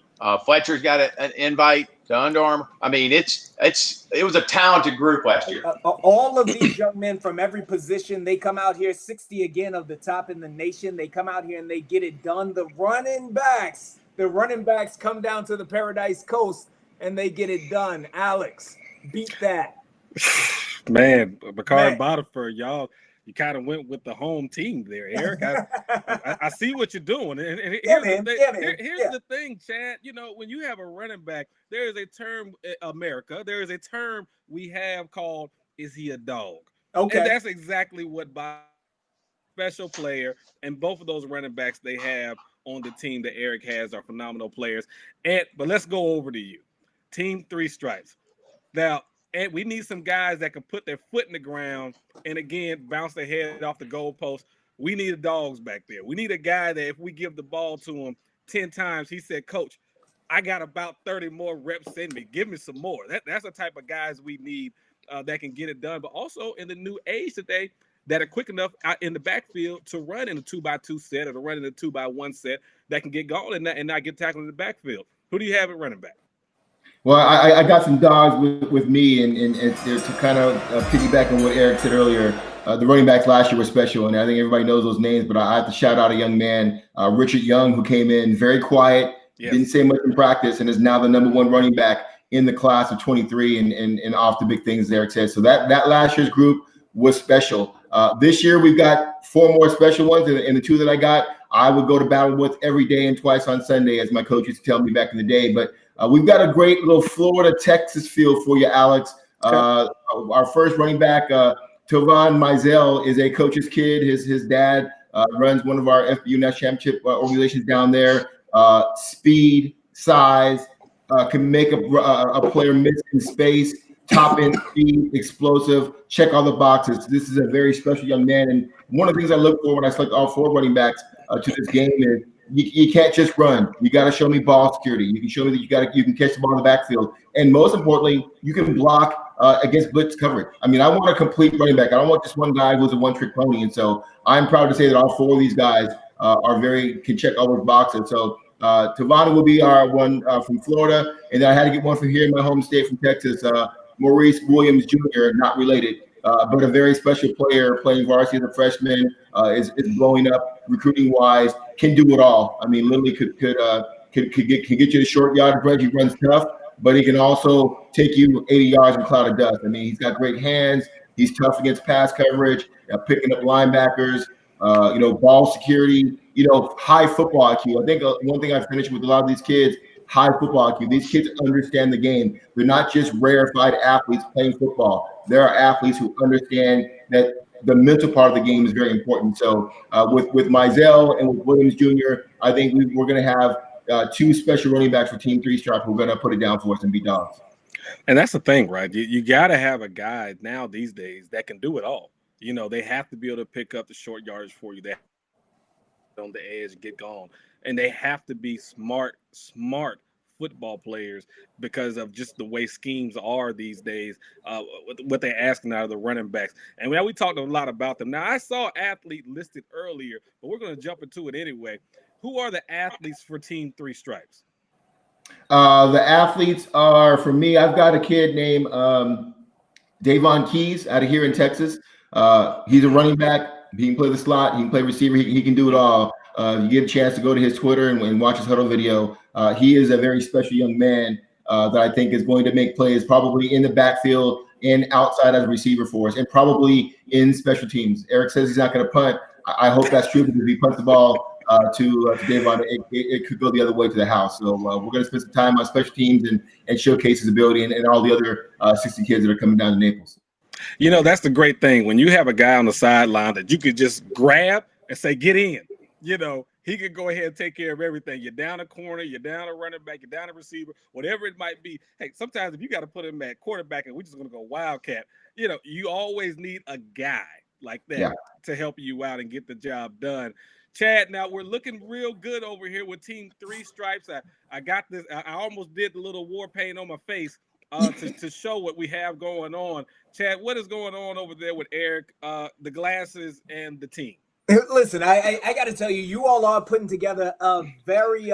[SPEAKER 4] Fletcher's got an invite to Under Armour. I mean, it was a talented group last year.
[SPEAKER 1] All of these young men from every position, they come out here, 60 again of the top in the nation. They come out here and they get it done. The running backs come down to the Paradise Coast and they get it done. Alex, beat that.
[SPEAKER 2] Man, Makari Bodiford, y'all. You kind of went with the home team there, Eric. I see what you're doing. And here's the thing, Chad. When you have a running back, there is a term, America, there is a term we have called, is he a dog? Okay. And that's exactly what special player, and both of those running backs they have on the team that Eric has are phenomenal players. But let's go over to you. Team 3 Stripes. Now, and we need some guys that can put their foot in the ground and, again, bounce their head off the goalpost. We need a dogs back there. We need a guy that if we give the ball to him 10 times, he said, Coach, I got about 30 more reps in me. Give me some more. That's the type of guys we need that can get it done. But also in the new age today that are quick enough out in the backfield to run in a 2x2 set or to run in a 2x1 set that can get going and not get tackled in the backfield. Who do you have at running back?
[SPEAKER 3] Well, I got some dogs with me, and to kind of piggyback on what Eric said earlier, the running backs last year were special, and I think everybody knows those names, but I have to shout out a young man, Richard Young, who came in very quiet, didn't say much in practice, and is now the #1 running back in the class of 23 and off to big things, as Eric said. So that last year's group was special. This year, we've got 4 more special ones, and the 2 that I got, I would go to battle with every day and twice on Sunday, as my coach used to tell me back in the day. But we've got a great little Florida-Texas feel for you, Alex. Our first running back, Tovan Mizell, is a coach's kid. His dad runs one of our FBU National Championship organizations down there. Speed, size, can make a player miss in space, top end speed, explosive, check all the boxes. This is a very special young man. And one of the things I look for when I select all 4 running backs to this game is you can't just run. You got to show me ball security. You can show me that you can catch the ball in the backfield. And most importantly, you can block against blitz coverage. I mean, I want a complete running back. I don't want just one guy who's a one-trick pony. And so I'm proud to say that all 4 of these guys can check all those boxes. So Tavana will be our one from Florida. And then I had to get one from here in my home state from Texas, Maurice Williams Jr., not related, but a very special player playing varsity as a freshman, is blowing up recruiting wise, can do it all. I mean, literally could get you to short yardage range. He runs tough, but he can also take you 80 yards in a cloud of dust. I mean, he's got great hands. He's tough against pass coverage, picking up linebackers, ball security, high football IQ. I think one thing I finished with a lot of these kids, high football IQ. These kids understand the game. They're not just rarefied athletes playing football. There are athletes who understand that the mental part of the game is very important. So with Mizell and with Williams Jr., I think we're going to have 2 special running backs for Team 3 Stripe who are going to put it down for us and be dogs.
[SPEAKER 2] And that's the thing, right? You got to have a guy now these days that can do it all. They have to be able to pick up the short yardage for you. They on the edge, get gone. And they have to be smart football players because of just the way schemes are these days, what they're asking out of the running backs. And we talked a lot about them. Now, I saw athlete listed earlier, but we're going to jump into it anyway. Who are the athletes for Team 3 Stripes?
[SPEAKER 3] The athletes are, for me, I've got a kid named Davon Keys out of here in Texas. He's a running back. He can play the slot. He can play receiver. He can do it all. You get a chance to go to his Twitter and watch his huddle video. He is a very special young man that I think is going to make plays probably in the backfield and outside as a receiver for us, and probably in special teams. Eric says he's not going to punt. I hope that's true, because if he punts the ball to Davon, it could go the other way to the house. So we're going to spend some time on special teams and showcase his ability and all the other 60 kids that are coming down to Naples.
[SPEAKER 2] That's the great thing. When you have a guy on the sideline that you could just grab and say, get in, he could go ahead and take care of everything. You're down a corner, you're down a running back, you're down a receiver, whatever it might be. Hey, sometimes if you got to put him at quarterback and we're just going to go wildcat, you always need a guy like that to help you out and get the job done. Chad, now we're looking real good over here with Team 3 Stripes. I got this. I almost did the little war paint on my face to show what we have going on. Chad, what is going on over there with Eric, the glasses, and the team?
[SPEAKER 1] Listen, I got to tell you, you all are putting together a very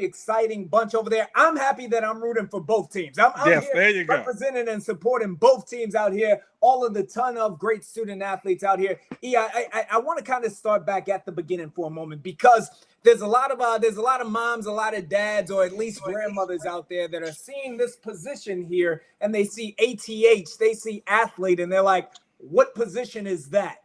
[SPEAKER 1] exciting bunch over there. I'm happy that I'm rooting for both teams. I'm
[SPEAKER 2] yes,
[SPEAKER 1] here
[SPEAKER 2] there you go.
[SPEAKER 1] Representing and supporting both teams out here, all of the ton of great student athletes out here. I want to kind of start back at the beginning for a moment, because there's a lot of moms, a lot of dads, or at least grandmothers out there that are seeing this position here, and they see ATH, they see athlete, and they're like, what position is that?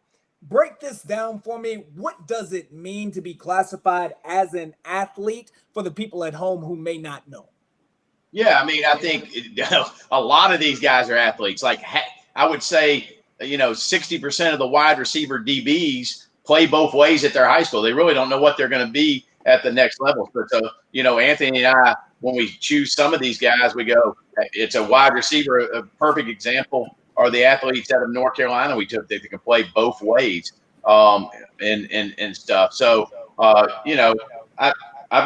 [SPEAKER 1] Break this down for me. What does it mean to be classified as an athlete for the people at home who may not know?
[SPEAKER 4] Yeah, I mean, I think a lot of these guys are athletes. Like, I would say, 60% of the wide receiver DBs play both ways at their high school. They really don't know what they're going to be at the next level. So, Anthony and I, when we choose some of these guys, we go, it's a wide receiver. A perfect example are the athletes out of North Carolina we took that can play both ways and stuff. So, I've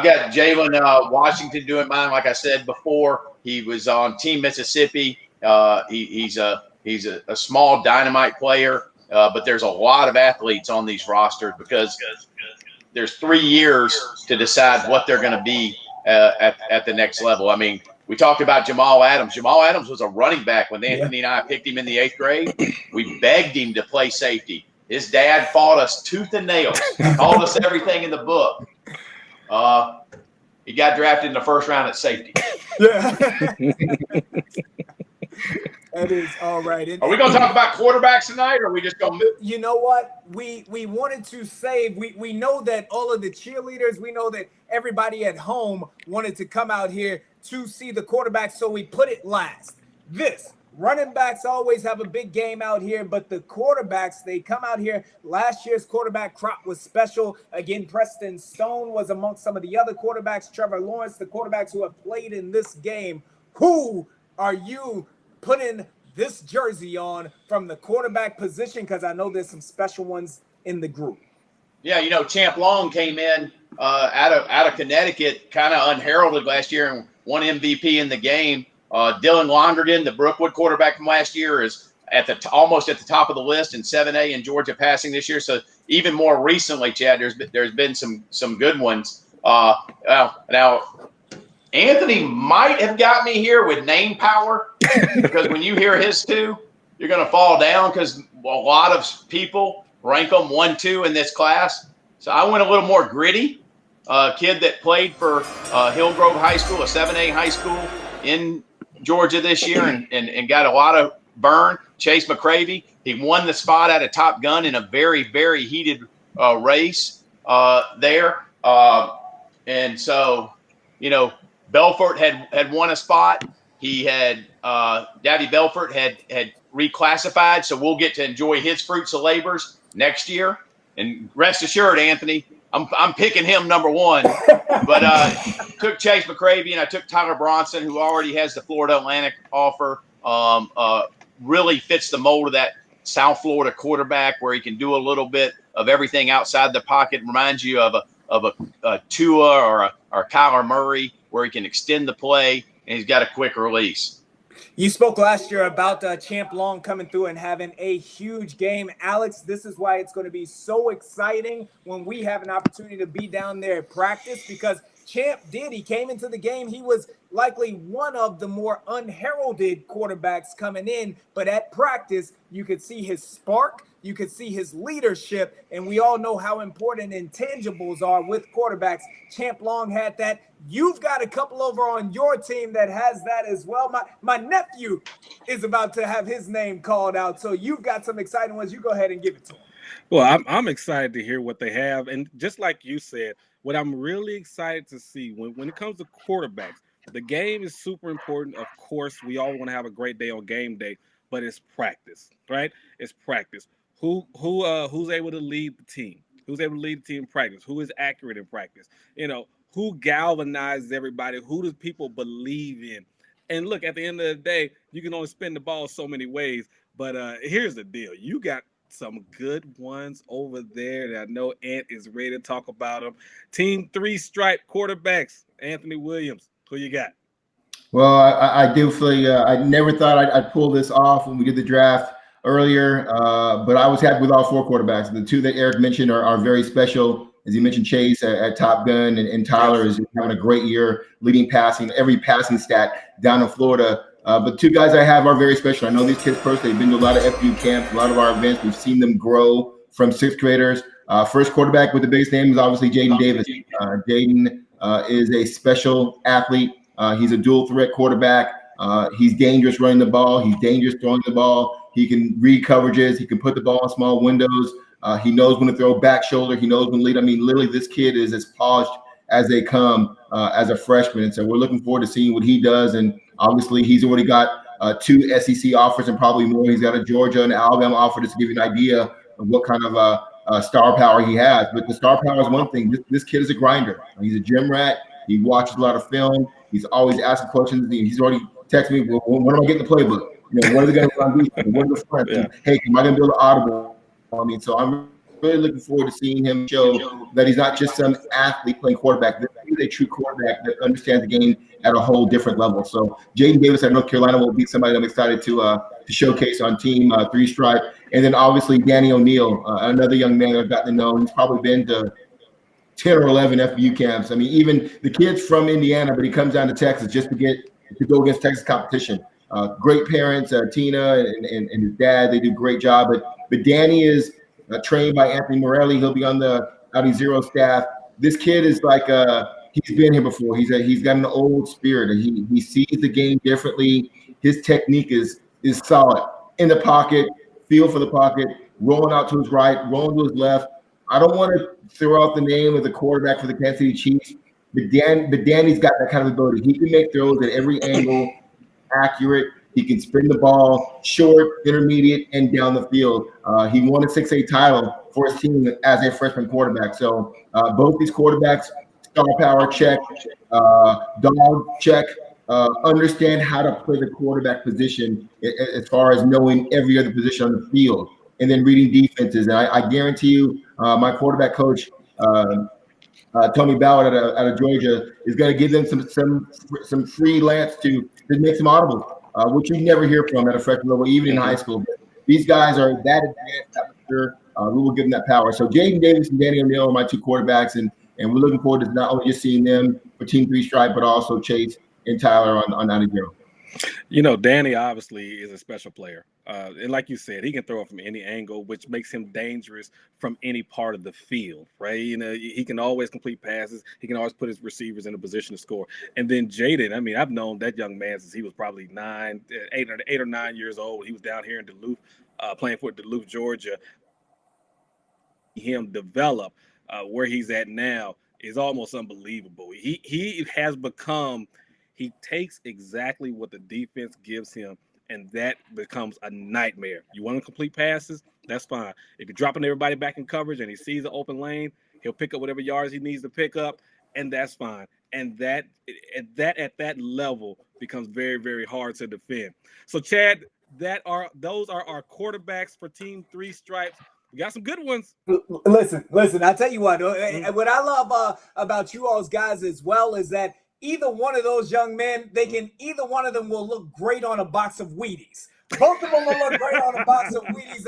[SPEAKER 4] got Jalen Washington doing mine. Like I said before, he was on Team Mississippi. He's a small dynamite player, but there's a lot of athletes on these rosters because there's 3 years to decide what they're going to be at the next level. I mean, We talked about Jamal Adams. Jamal Adams was a running back when Anthony and I picked him in the 8th grade. We begged him to play safety. His dad fought us tooth and nail, called us everything in the book. He got drafted in the 1st round at safety.
[SPEAKER 1] Yeah. That is all right.
[SPEAKER 4] Are we going to talk about quarterbacks tonight, or are we just going to move?
[SPEAKER 1] You know what? We wanted to save. We know that all of the cheerleaders, we know that everybody at home wanted to come out here to see the quarterbacks, so we put it last. Running backs always have a big game out here, but the quarterbacks, they come out here. Last year's quarterback crop was special. Again, Preston Stone was amongst some of the other quarterbacks. Trevor Lawrence, the quarterbacks who have played in this game. Who are you putting this jersey on from the quarterback position? Because I know there's some special ones in the group.
[SPEAKER 4] Yeah, Champ Long came in out of Connecticut, kind of unheralded last year and won MVP in the game. Dylan Lonergan, the Brookwood quarterback from last year, is almost at the top of the list in 7A in Georgia passing this year. So even more recently, Chad, there's been some good ones. Now, Anthony might have got me here with name power, because when you hear his two, you're going to fall down, because a lot of people rank them 1, 2 in this class. So I went a little more gritty. Kid that played for Hillgrove High School, a 7A high school in Georgia this year, and got a lot of burn. Chase McCravey, he won the spot out of Top Gun in a very, very heated race there. And so, Belfort had won a spot. He had Davy Belfort had reclassified, so we'll get to enjoy his fruits of labors next year. And rest assured, Anthony, I'm picking him number 1. But took Chase McCravey, and I took Tyler Bronson, who already has the Florida Atlantic offer. Really fits the mold of that South Florida quarterback, where he can do a little bit of everything outside the pocket. Reminds you of a Tua or Kyler Murray, where he can extend the play, and he's got a quick release.
[SPEAKER 1] You spoke last year about Champ Long coming through and having a huge game. Alex, this is why it's going to be so exciting when we have an opportunity to be down there at practice, because Champ he came into the game. He was likely one of the more unheralded quarterbacks coming in, but at practice, you could see his spark. You could see his leadership, and we all know how important intangibles are with quarterbacks. Champ Long had that. You've got a couple over on your team that has that as well. My nephew is about to have his name called out, so you've got some exciting ones. You go ahead and give it to him.
[SPEAKER 2] Well, I'm excited to hear what they have, and just like you said, what I'm really excited to see when it comes to quarterbacks, the game is super important. Of course, we all want to have a great day on game day, but it's practice, right? It's practice. Who's able to lead the team? Who's able to lead the team in practice? Who is accurate in practice? Who galvanizes everybody? Who does people believe in? And look, at the end of the day, you can only spin the ball so many ways. But here's the deal. You got some good ones over there that I know Ant is ready to talk about them. Team 3-stripe quarterbacks, Anthony Williams. Who you got?
[SPEAKER 3] Well, I do feel I never thought I'd pull this off when we did the draft earlier, but I was happy with all 4 quarterbacks. The 2 that Eric mentioned are very special. As he mentioned, Chase at Top Gun, and Tyler is having a great year, leading every passing stat down in Florida. But 2 guys I have are very special. I know these kids personally. They've been to a lot of FBU camps, a lot of our events. We've seen them grow from 6th graders. First quarterback with the biggest name is obviously Jaden Davis. Jaden is a special athlete. He's a dual threat quarterback. He's dangerous running the ball. He's dangerous throwing the ball. He can read coverages. He can put the ball in small windows. He knows when to throw back shoulder. He knows when to lead. I mean, literally, this kid is as polished as they come as a freshman. And so we're looking forward to seeing what he does. And obviously, he's already got 2 SEC offers and probably more. He's got a Georgia and Alabama offer, just to give you an idea of what kind of star power he has. But the star power is one thing. This kid is a grinder. He's a gym rat. He watches a lot of film. He's always asking questions. He's already texted me, well, when am I getting the playbook? What are they going to run defense? What are the fronts? Yeah. Hey, am I going to build an audible? So I'm really looking forward to seeing him show that he's not just some athlete playing quarterback. He's a true quarterback that understands the game at a whole different level. So Jaden Davis at North Carolina will be somebody I'm excited to showcase on Team 3-stripe. And then obviously Danny O'Neill, another young man that I've gotten to know. He's probably been to 10 or 11 FBU camps. I mean, even the kid's from Indiana, but he comes down to Texas just to get to go against Texas competition. Great parents, Tina and his dad, they do a great job. But Danny is trained by Anthony Morelli. He'll be on the Adizero staff. This kid is like he's been here before. He's got an old spirit, and he sees the game differently. His technique is solid in the pocket, feel for the pocket, rolling out to his right, rolling to his left. I don't want to throw out the name of the quarterback for the Kansas City Chiefs, but Danny's got that kind of ability. He can make throws at every angle, accurate. He can spin the ball short, intermediate, and down the field. He won a 6A title for his team as a freshman quarterback. So both these quarterbacks, star power check, dog check, understand how to play the quarterback position as far as knowing every other position on the field, and then reading defenses. And I guarantee you, my quarterback coach, Tony Ballard out of Georgia, is going to give them some freelance to make some audibles, which you never hear from at a freshman level, even in high school. But these guys are that advanced. I'm sure we will give them that power. So Jaden Davis and Danny O'Neill are my two quarterbacks, and we're looking forward to not only just seeing them for Team 3 Stripe, but also Chase and Tyler on Adizero.
[SPEAKER 2] You know, Danny obviously is a special player. And like you said, he can throw it from any angle, which makes him dangerous from any part of the field, right? You know, he can always complete passes. He can always put his receivers in a position to score. And then Jaden, I mean, I've known that young man since he was probably 8 or 9 years old. He was down here in Duluth, playing for Duluth, Georgia. Him develop where he's at now is almost unbelievable. He has become – he takes exactly what the defense gives him, and that becomes a nightmare. You want to complete passes? That's fine. If you're dropping everybody back in coverage and he sees an open lane, he'll pick up whatever yards he needs to pick up, and that's fine. And that at that level becomes very, very hard to defend. So, Chad, those are our quarterbacks for Team 3 Stripes. We got some good ones.
[SPEAKER 1] Listen. I tell you what I love about you all's guys as well is that either one of those young men, either one of them will look great on a box of Wheaties. Both of them will look great on a box of Wheaties.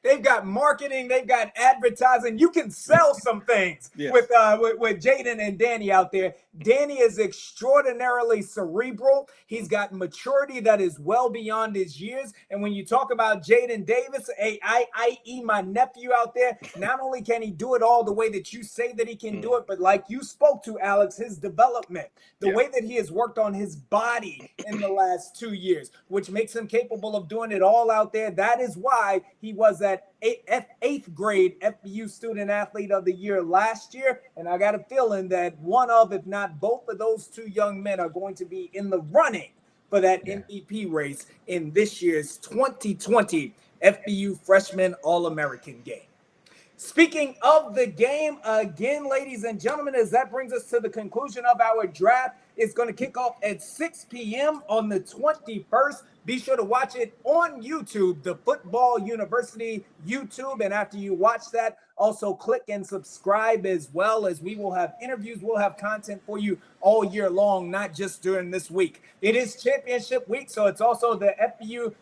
[SPEAKER 1] They've got marketing, they've got advertising. You can sell some things with Jaden and Danny out there. Danny is extraordinarily cerebral. He's got maturity that is well beyond his years. And when you talk about Jaden Davis, i.e. my nephew out there, not only can he do it all the way that you say that he can do it, but like you spoke to, Alex, his development, the way that he has worked on his body in the last 2 years, which makes him capable of doing it all out there. That is why he was that 8th grade FBU Student Athlete of the Year last year. And I got a feeling that one of, if not both of those two young men are going to be in the running for that MVP race in this year's 2020 FBU Freshman All American game. Speaking of the game, again, ladies and gentlemen, as that brings us to the conclusion of our draft, it's going to kick off at 6 p.m. on the 21st. Be sure to watch it on YouTube, the Football University YouTube. And after you watch that, also click and subscribe as well, as we will have interviews. We'll have content for you all year long, not just during this week. It is championship week, so it's also the FBU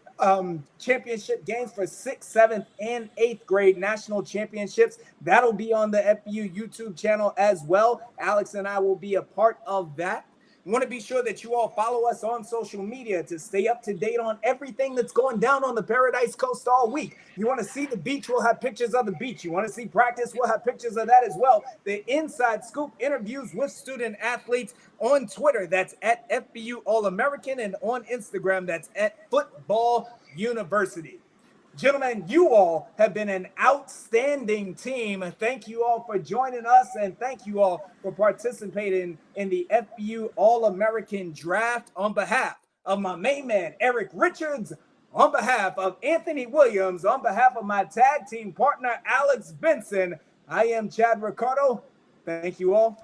[SPEAKER 1] championship games for 6th, 7th, and 8th grade national championships. That'll be on the FBU YouTube channel as well. Alex and I will be a part of that. Want to be sure that you all follow us on social media to stay up to date on everything that's going down on the Paradise Coast all week. You want to see the beach, we'll have pictures of the beach. You want to see practice, we'll have pictures of that as well. The Inside Scoop interviews with student athletes on Twitter, that's at FBU All American, and on Instagram, that's at Football University. Gentlemen, you all have been an outstanding team. Thank you all for joining us, and thank you all for participating in the FBU All-American Draft. On behalf of my main man, Eric Richards, on behalf of Anthony Williams, on behalf of my tag team partner, Alex Benson, I am Chad Ricardo. Thank you all.